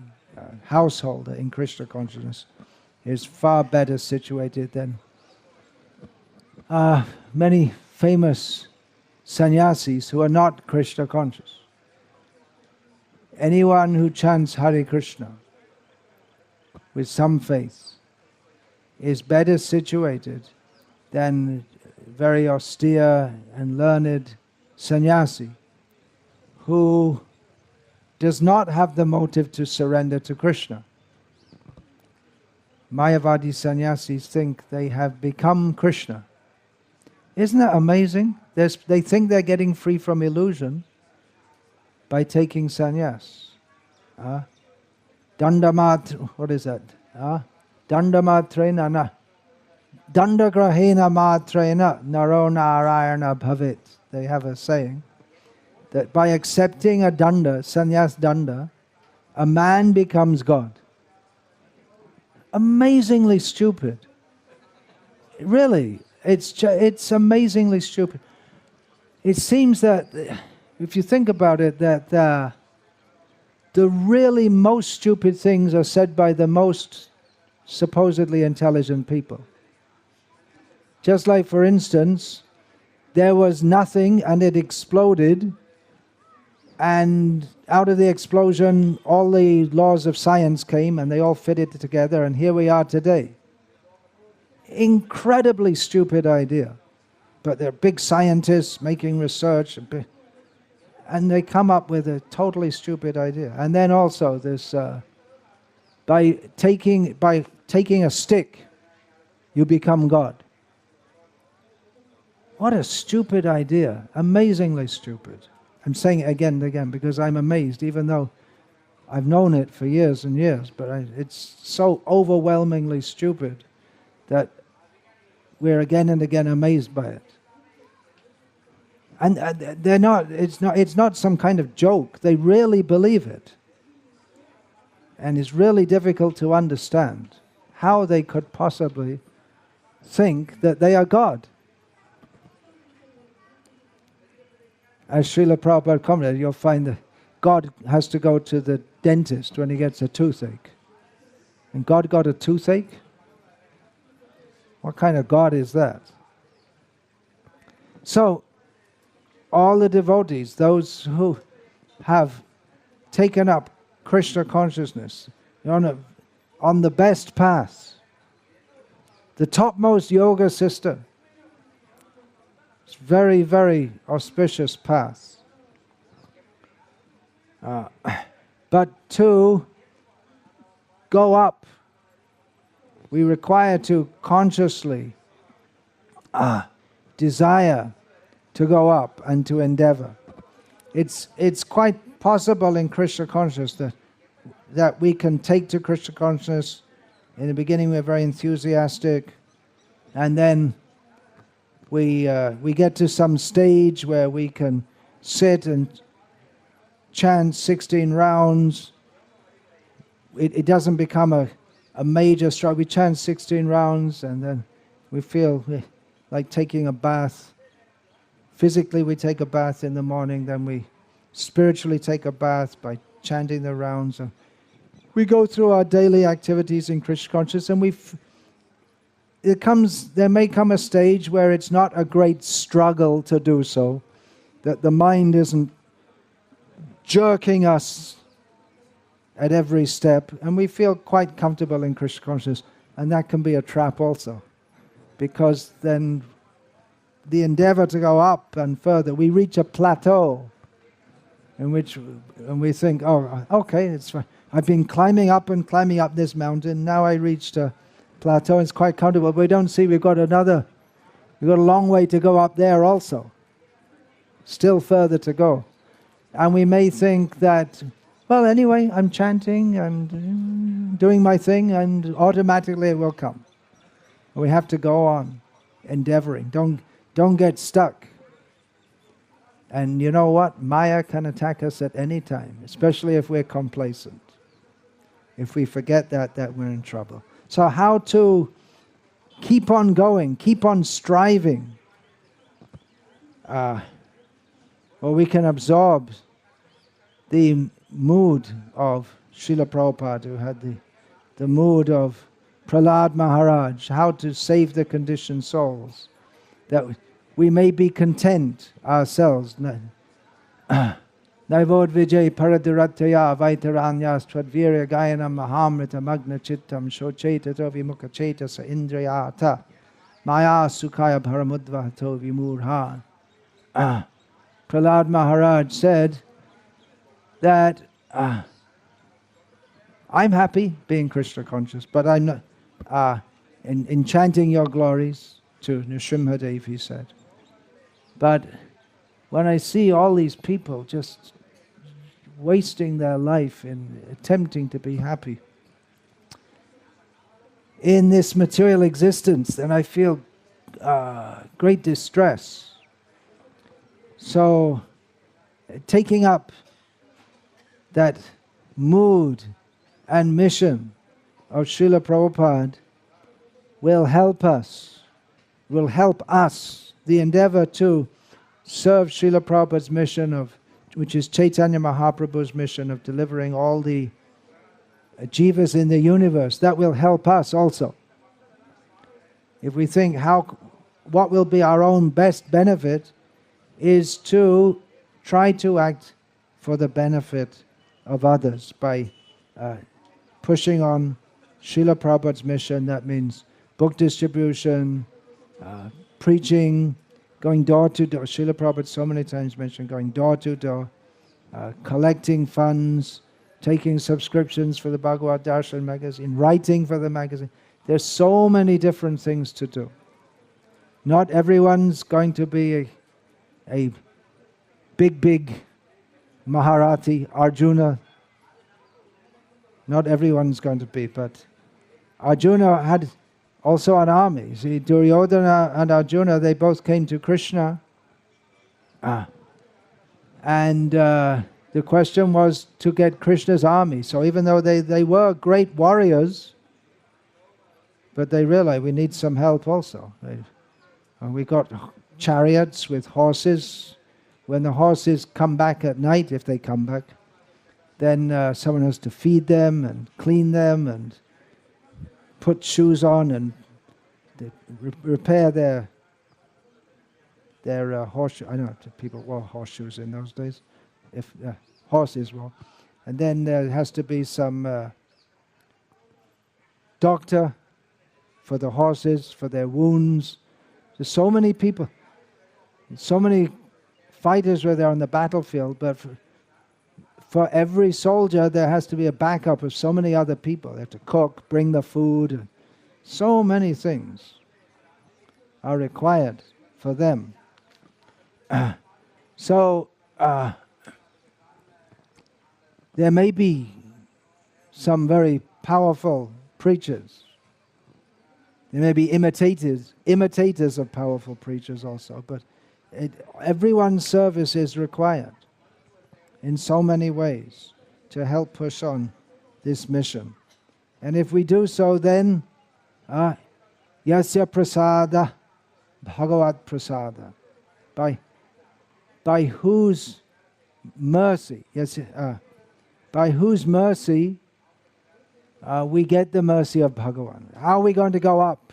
A: householder in Krishna consciousness, is far better situated than many famous sannyasis who are not Krishna conscious. Anyone who chants Hare Krishna with some faith is better situated than very austere and learned sannyasi who does not have the motive to surrender to Krishna. Mayavadi sannyasis think they have become Krishna. Isn't that amazing? They think they're getting free from illusion by taking sannyas. Dandamat, what is that? Dandamatrena na. Dandagrahena matrena naro narayana bhavit. They have a saying that by accepting a danda, sannyas danda, a man becomes God. Amazingly stupid. Really, it's amazingly stupid. It seems that, if you think about it, that the really most stupid things are said by the most supposedly intelligent people. Just like, for instance, there was nothing and it exploded, and out of the explosion all the laws of science came and they all fitted together, and here we are today. Incredibly stupid idea. But they're big scientists making research. And they come up with a totally stupid idea. And then also this, by taking a stick, you become God. What a stupid idea, amazingly stupid. I'm saying it again and again because I'm amazed, even though I've known it for years and years, but it's so overwhelmingly stupid that we're again and again amazed by it. And they're not. It's not some kind of joke. They really believe it, and it's really difficult to understand how they could possibly think that they are God. As Srila Prabhupada commented, you'll find that God has to go to the dentist when he gets a toothache. And God got a toothache? What kind of God is that? So, all the devotees, those who have taken up Krishna consciousness on the best path, the topmost yoga system, it's very, very auspicious path. But to go up, we require to consciously desire to go up and to endeavor. It's quite possible in Krishna consciousness that we can take to Krishna consciousness. In the beginning we're very enthusiastic, and then we get to some stage where we can sit and chant 16 rounds. It doesn't become a major struggle. We chant 16 rounds and then we feel like taking a bath. Physically we take a bath in the morning, then we spiritually take a bath by chanting the rounds. We go through our daily activities in Krishna consciousness, and there may come a stage where it's not a great struggle to do so, that the mind isn't jerking us at every step, and we feel quite comfortable in Krishna consciousness, and that can be a trap also, because then the endeavor to go up and further, we reach a plateau in which and we think, oh, okay, it's fine. I've been climbing up this mountain, now I reached a plateau, it's quite comfortable, but we don't see we've got a long way to go up there also. Still further to go. And we may think that, well, anyway, I'm chanting, I'm doing my thing, and automatically it will come. We have to go on endeavoring. Don't get stuck. And you know what? Maya can attack us at any time, especially if we're complacent. If we forget that we're in trouble. So how to keep on going, keep on striving. Or we can absorb the mood of Srila Prabhupada, who had the mood of Prahlad Maharaj, how to save the conditioned souls, that we may be content ourselves. Naivod vijay paradirataya vaitaranyas twadvirya gayanam mahamrita magna chittam shochetato vimukacheta sa indriyata maya sukhaya bharamudvahato vimurhan. Prahlad Maharaj said that I'm happy being Krishna conscious, but I'm not in chanting your glories to Nrsimhadev, he said. But when I see all these people just wasting their life in attempting to be happy in this material existence, then I feel great distress. So taking up that mood and mission of Srila Prabhupada will help us, the endeavor to serve Srila Prabhupada's mission which is Chaitanya Mahaprabhu's mission of delivering all the jivas in the universe. That will help us also. If we think what will be our own best benefit is to try to act for the benefit of others by pushing on Srila Prabhupada's mission. That means book distribution, preaching, going door to door. Srila Prabhupada so many times mentioned going door to door, collecting funds, taking subscriptions for the Bhagavad Darshan magazine, writing for the magazine. There's so many different things to do. Not everyone's going to be a big Maharathi, Arjuna. Not everyone's going to be, but Arjuna had also an army. See, Duryodhana and Arjuna, they both came to Krishna. And the question was to get Krishna's army. So even though they were great warriors, but they realized we need some help also. We got chariots with horses. When the horses come back at night, if they come back, then someone has to feed them and clean them and put shoes on and repair their horseshoes. I know people wore horseshoes in those days. If horses were, and then there has to be some doctor for the horses, for their wounds. There's so many people, so many fighters were there on the battlefield, but for every soldier there has to be a backup of so many other people. They have to cook, bring the food. So many things are required for them. So there may be some very powerful preachers. There may be imitators of powerful preachers also, but everyone's service is required in so many ways to help push on this mission. And if we do so, then yasya prasada bhagavat prasada, by whose mercy, by whose mercy we get the mercy of Bhagavan. How are we going to go up?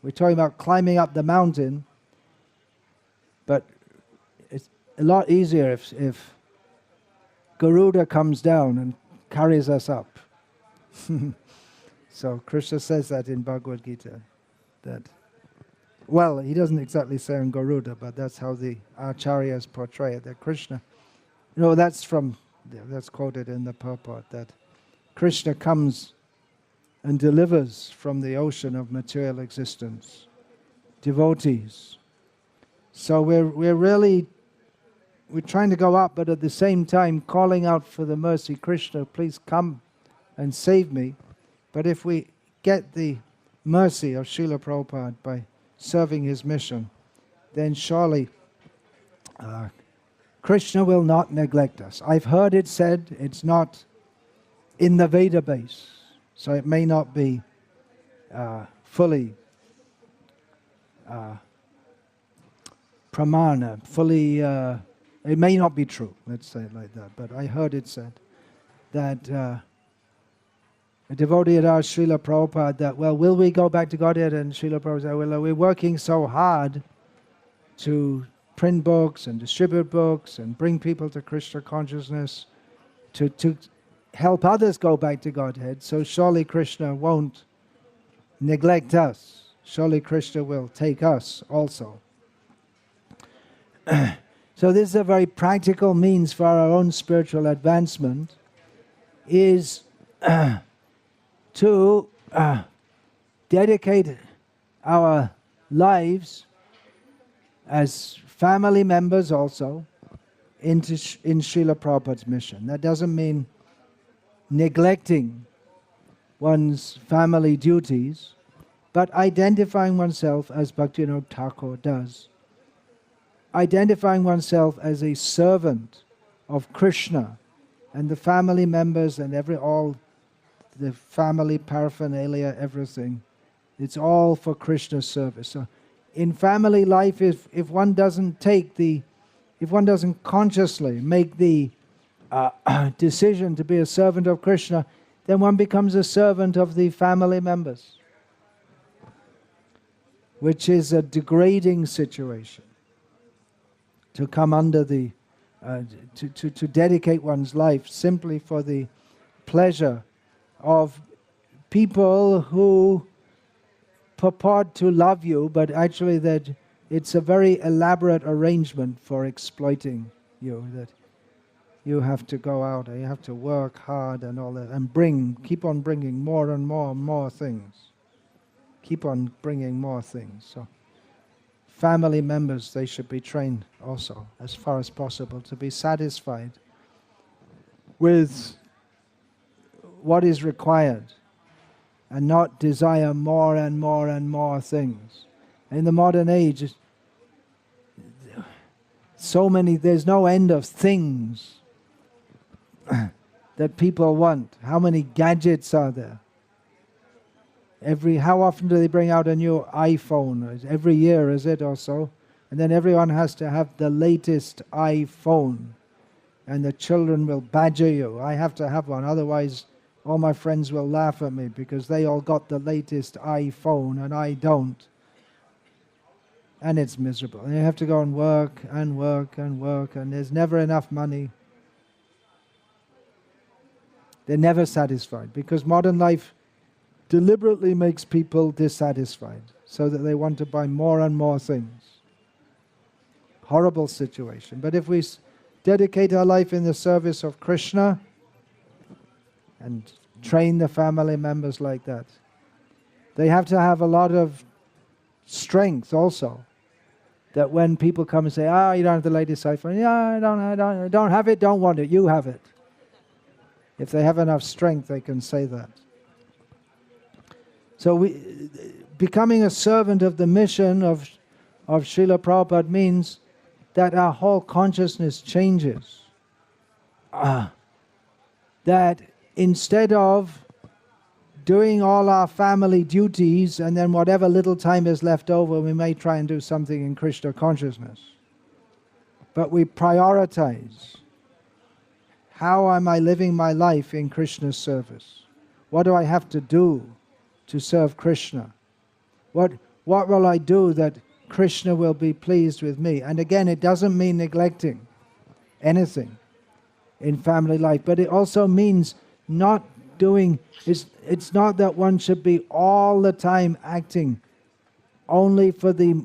A: We're talking about climbing up the mountain, but it's a lot easier if Garuda comes down and carries us up. So Krishna says that in Bhagavad Gita. Well, he doesn't exactly say on Garuda, but that's how the acharyas portray it. That Krishna, that's quoted in the purport, that Krishna comes and delivers from the ocean of material existence devotees. So we're trying to go up, but at the same time calling out for the mercy, Krishna, please come and save me. But if we get the mercy of Srila Prabhupada by serving his mission, then surely Krishna will not neglect us. I've heard it said, it's not in the Veda base, so it may not be fully pramana, it may not be true, let's say it like that, but I heard it said that a devotee had asked Srila Prabhupada that, well, will we go back to Godhead? And Srila Prabhupada said, well, we're working so hard to print books and distribute books and bring people to Krishna consciousness to help others go back to Godhead, so surely Krishna won't neglect us. Surely Krishna will take us also. So this is a very practical means for our own spiritual advancement, is to dedicate our lives as family members also in Srila Prabhupada's mission. That doesn't mean neglecting one's family duties, but identifying oneself as Bhaktivinoda Thakur does. Identifying oneself as a servant of Krishna and the family members and all the family paraphernalia, everything. It's all for Krishna's service. So in family life, if one doesn't consciously make the decision to be a servant of Krishna, then one becomes a servant of the family members, which is a degrading situation. To come under to dedicate one's life simply for the pleasure of people who purport to love you, but actually that it's a very elaborate arrangement for exploiting you. That you have to go out and you have to work hard and all that, and keep on bringing more and more and more things. Keep on bringing more things. So family members, they should be trained also, as far as possible, to be satisfied with what is required and not desire more and more and more things. In the modern age, there's no end of things that people want. How many gadgets are there? How often do they bring out a new iPhone? Every year, is it, or so? And then everyone has to have the latest iPhone. And the children will badger you. I have to have one, otherwise all my friends will laugh at me because they all got the latest iPhone and I don't. And it's miserable. And you have to go and work and work and work, and there's never enough money. They're never satisfied because modern life deliberately makes people dissatisfied so that they want to buy more and more things. Horrible situation. But if we dedicate our life in the service of Krishna and train the family members like that, they have to have a lot of strength also. That when people come and say, you don't have the latest iPhone, I don't have it, don't want it, you have it. If they have enough strength, they can say that. So becoming a servant of the mission of Srila Prabhupada means that our whole consciousness changes. That instead of doing all our family duties and then whatever little time is left over, we may try and do something in Krishna consciousness. But we prioritize. How am I living my life in Krishna's service? What do I have to do to serve Krishna? What will I do that Krishna will be pleased with me? And again, it doesn't mean neglecting anything in family life, but it also means not doing, it's not that one should be all the time acting only for the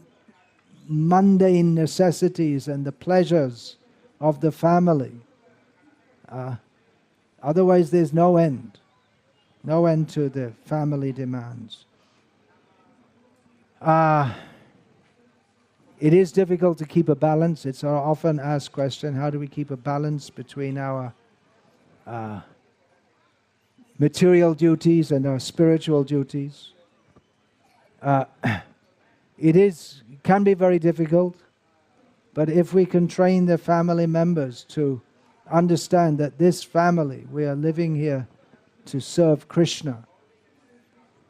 A: mundane necessities and the pleasures of the family. Otherwise there's no end to the family demands. It is difficult to keep a balance. It's an often asked question, how do we keep a balance between our material duties and our spiritual duties? It can be very difficult, but if we can train the family members to understand that this family, we are living here to serve Krishna,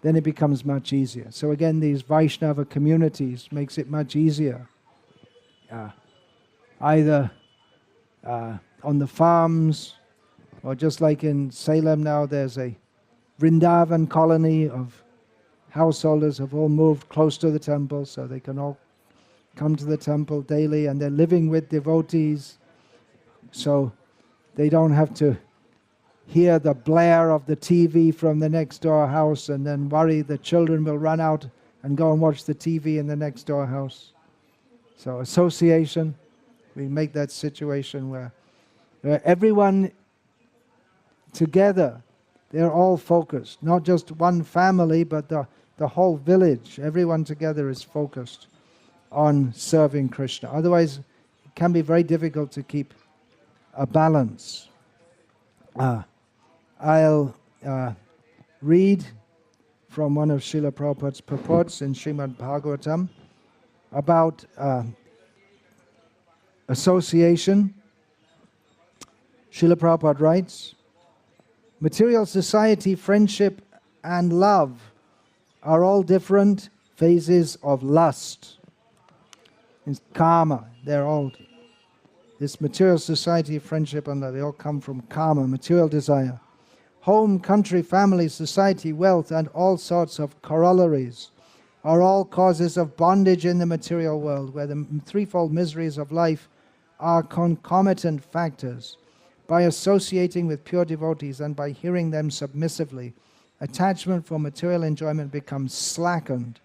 A: then it becomes much easier. So again, these Vaishnava communities makes it much easier. Either on the farms, or just like in Salem now, there's a Vrindavan colony of householders have all moved close to the temple, so they can all come to the temple daily, and they're living with devotees, so they don't have to hear the blare of the TV from the next door house and then worry the children will run out and go and watch the TV in the next door house. So association, we make that situation where everyone together, they're all focused. Not just one family, but the whole village. Everyone together is focused on serving Krishna. Otherwise, it can be very difficult to keep a balance. I'll read from one of Srila Prabhupada's purports in Srimad Bhagavatam about association. Srila Prabhupada writes, material society, friendship and love are all different phases of lust. It's karma, they're all, this material society, friendship and love, they all come from karma, material desire. Home, country, family, society, wealth and all sorts of corollaries are all causes of bondage in the material world, where the threefold miseries of life are concomitant factors. By associating with pure devotees and by hearing them submissively, attachment for material enjoyment becomes slackened,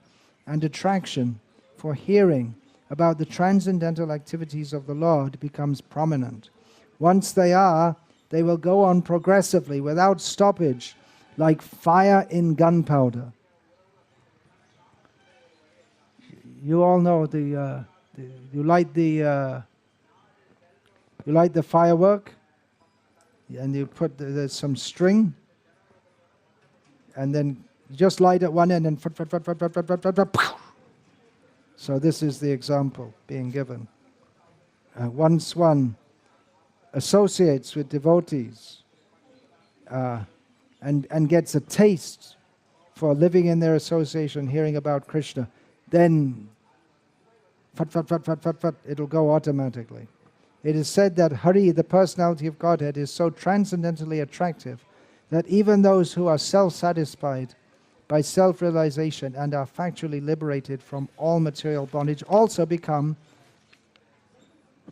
A: and attraction for hearing about the transcendental activities of the Lord becomes prominent. Once they are, they will go on progressively, without stoppage, like fire in gunpowder. You all know you light the firework, and you put there's some string, and then you just light at one end and so this is the example being given. Once one associates with devotees and gets a taste for living in their association, hearing about Krishna, then it'll go automatically. It is said that Hari, the personality of Godhead, is so transcendently attractive that even those who are self-satisfied by self-realization and are factually liberated from all material bondage also become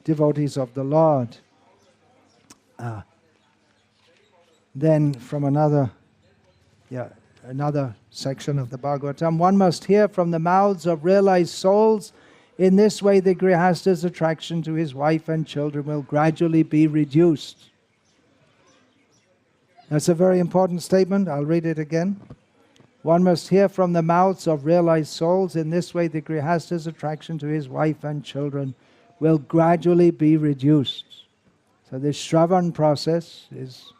A: devotees of the Lord. Then from another section of the Bhagavatam, one must hear from the mouths of realized souls. In this way, the Grihasta's attraction to his wife and children will gradually be reduced. That's a very important statement. I'll read it again. One must hear from the mouths of realized souls. In this way, the Grihasta's attraction to his wife and children will gradually be reduced. So this Shravan process is,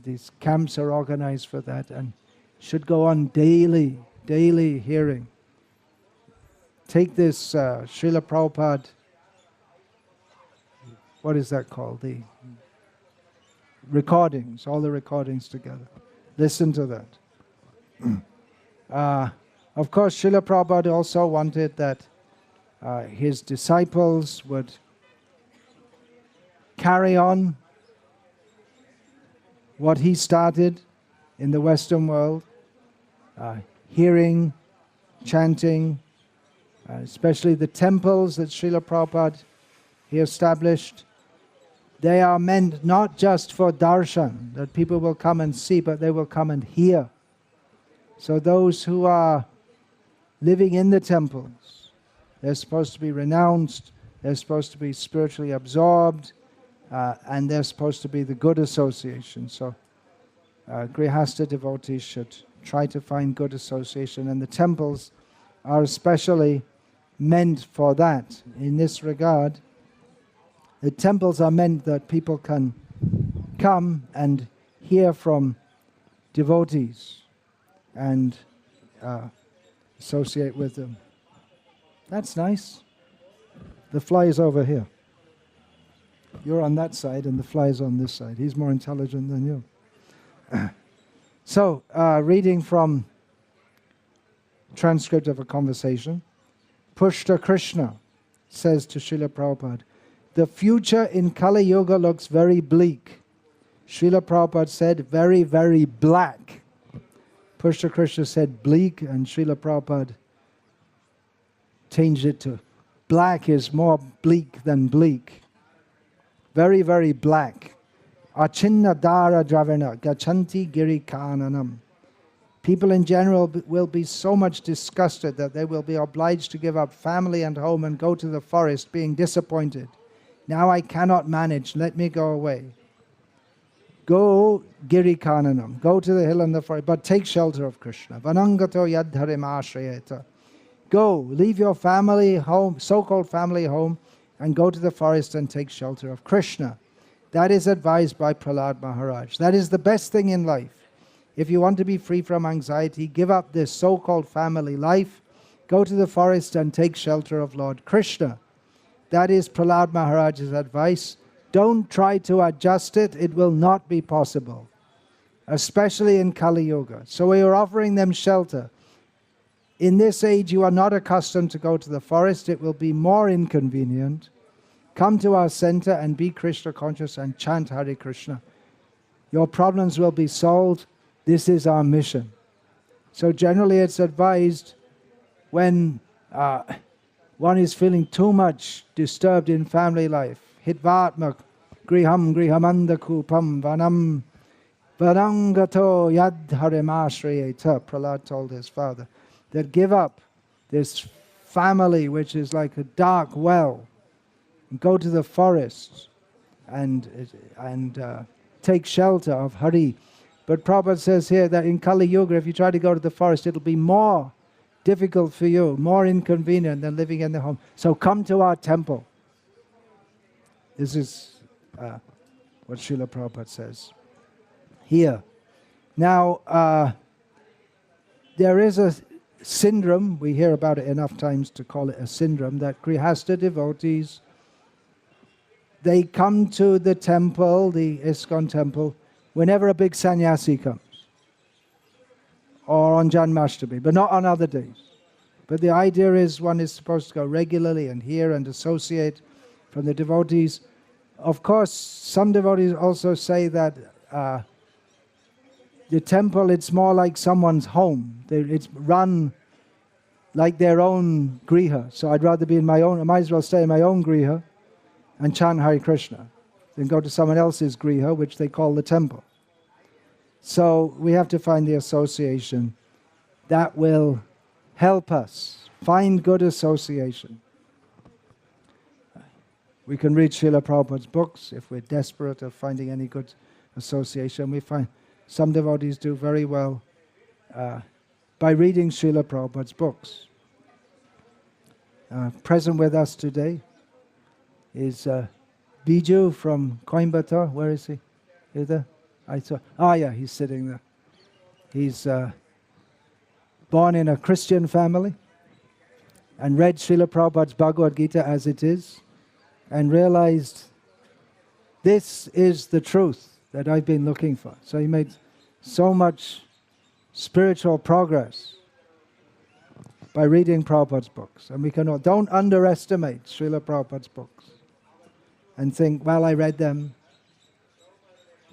A: these camps are organized for that and should go on daily hearing. Take this Srila Prabhupada, what is that called? The recordings, all the recordings together. Listen to that. Of course, Srila Prabhupada also wanted that his disciples would carry on what he started in the Western world, hearing, chanting, especially the temples that Srila Prabhupada he established. They are meant not just for darshan, that people will come and see, but they will come and hear. So those who are living in the temples, they're supposed to be renounced, they're supposed to be spiritually absorbed, and they're supposed to be the good association. So Grihasta devotees should try to find good association, and the temples are especially meant for that. In this regard, the temples are meant that people can come and hear from devotees and associate with them. That's nice. The fly is over here. You're on that side and the fly is on this side. He's more intelligent than you. So, reading from transcript of a conversation, Pushta Krishna says to Srila Prabhupada, the future in Kali Yuga looks very bleak. Srila Prabhupada said, very, very black. Pushta Krishna said bleak, and Srila Prabhupada changed it to black is more bleak than bleak. Very, very black. Achinna dara dravana gachanti giri kananam. People in general will be so much disgusted that they will be obliged to give up family and home and go to the forest, being disappointed. Now I cannot manage, let me go away. Go giri kananam, go to the hill and the forest, but take shelter of Krishna. Vanangato yadharim ashrayeta. Go, leave your family home, so-called family home, and go to the forest and take shelter of Krishna. That is advised by Prahlad Maharaj. That is the best thing in life. If you want to be free from anxiety, give up this so-called family life, go to the forest and take shelter of Lord Krishna. That is Prahlad Maharaj's advice. Don't try to adjust it, it will not be possible, especially in Kali Yuga. So we are offering them shelter. In this age, you are not accustomed to go to the forest, it will be more inconvenient. Come to our center and be Krishna conscious and chant Hare Krishna. Your problems will be solved. This is our mission. So generally it's advised when one is feeling too much disturbed in family life. Hitvatmak griham grihamanda kupam vanam varangato yadharimashriyeta. Prahlad told his father that give up this family which is like a dark well and go to the forest and take shelter of Hari. But Prabhupada says here that in Kali Yuga, if you try to go to the forest, it'll be more difficult for you, more inconvenient than living in the home. So come to our temple. This is what Srila Prabhupada says here. Now, there is a syndrome, we hear about it enough times to call it a syndrome, that Grihastha devotees, they come to the temple, the ISKCON temple, whenever a big sannyasi comes, or on Janmashtami, but not on other days. But the idea is one is supposed to go regularly and hear and associate from the devotees. Of course, some devotees also say that the temple, it's more like someone's home. It's run like their own griha. So I'd rather be in my own, I might as well stay in my own griha and chant Hare Krishna than go to someone else's griha, which they call the temple. So we have to find the association that will help us find good association. We can read Srila Prabhupada's books if we're desperate of finding any good association. We find some devotees do very well by reading Srila Prabhupada's books. Present with us today is Biju from Coimbatore. Where is he? Is there? I saw. Oh yeah, he's sitting there. He's born in a Christian family and read Srila Prabhupada's Bhagavad Gita as it is and realized this is the truth that I've been looking for. So he made so much spiritual progress by reading Prabhupada's books. And we don't underestimate Srila Prabhupada's books and think, well, I read them.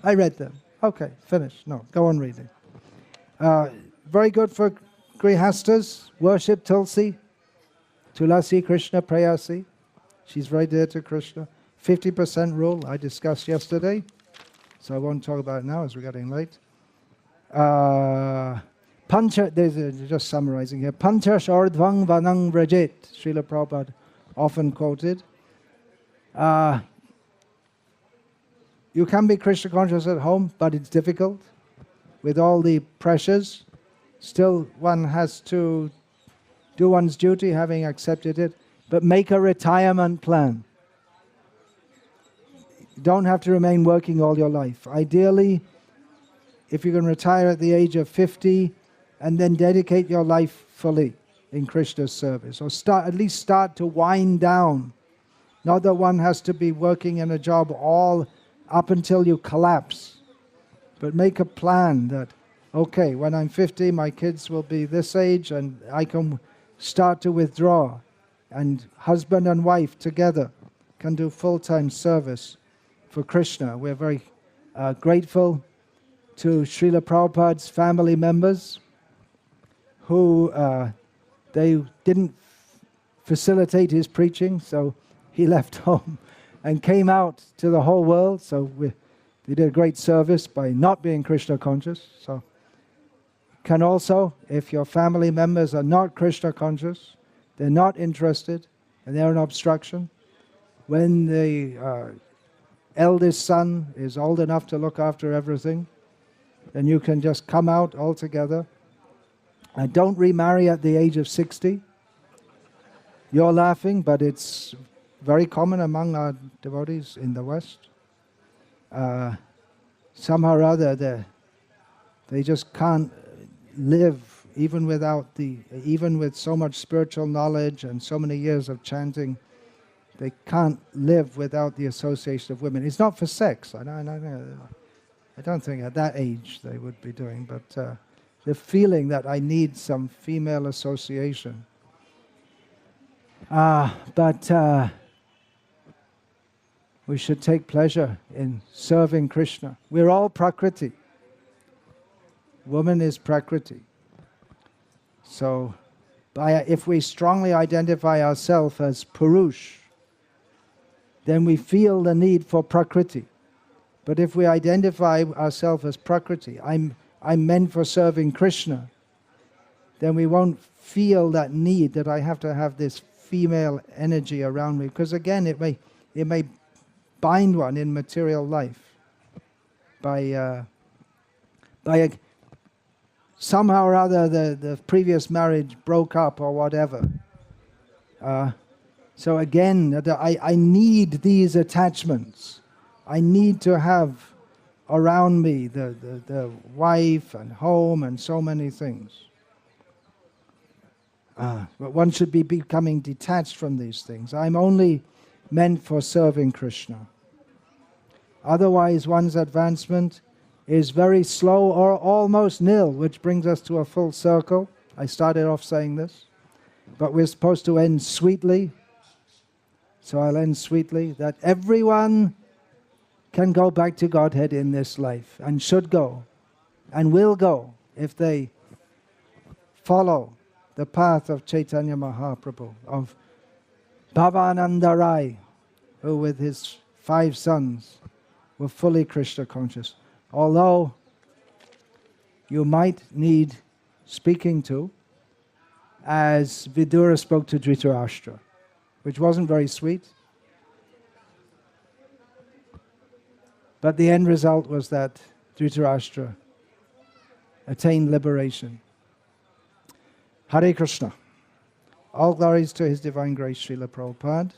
A: Okay, finished. No, go on reading. Very good for Grihastas. Worship Tulsi. Tulasi Krishna Prayasi. She's very dear to Krishna. 50% rule I discussed yesterday. So I won't talk about it now as we're getting late. Just summarizing here. Panchash ardvang vanang vrajet. Srila Prabhupada often quoted. You can be Krishna conscious at home, but it's difficult. With all the pressures, still one has to do one's duty, having accepted it, but make a retirement plan. You don't have to remain working all your life. Ideally, if you can retire at the age of 50 and then dedicate your life fully in Krishna's service, or at least start to wind down. Not that one has to be working in a job all up until you collapse, but make a plan that, okay, when I'm 50, my kids will be this age and I can start to withdraw, and husband and wife together can do full-time service for Krishna. We're very grateful to Srila Prabhupada's family members who they didn't facilitate his preaching, so he left home and came out to the whole world. So they did a great service by not being Krishna conscious. So can also, if your family members are not Krishna conscious, they're not interested, and they're an obstruction, when the eldest son is old enough to look after everything, then you can just come out altogether. And don't remarry at the age of 60. You're laughing, but it's very common among our devotees in the West. Somehow or other, they just can't live even with so much spiritual knowledge and so many years of chanting. They can't live without the association of women. It's not for sex. I don't think at that age they would be doing, but the feeling that I need some female association. But we should take pleasure in serving Krishna. We're all Prakriti. Woman is Prakriti. So if we strongly identify ourselves as Purush, then we feel the need for Prakriti. But if we identify ourselves as Prakriti, I'm meant for serving Krishna, then we won't feel that need that I have to have this female energy around me. Because again, it may bind one in material life by somehow or other the previous marriage broke up or whatever. So again, I need these attachments. I need to have around me the wife and home and so many things. But one should be becoming detached from these things. I'm only meant for serving Krishna. Otherwise, one's advancement is very slow or almost nil, which brings us to a full circle. I started off saying this, but we're supposed to end sweetly. So I'll end sweetly, that everyone can go back to Godhead in this life, and should go, and will go, if they follow the path of Chaitanya Mahaprabhu, of Bhavananda Rai, who with his 5 sons were fully Krishna conscious. Although you might need speaking to, as Vidura spoke to Dhritarashtra, which wasn't very sweet. But the end result was that Dhritarashtra attained liberation. Hare Krishna. All glories to His Divine Grace, Srila Prabhupada.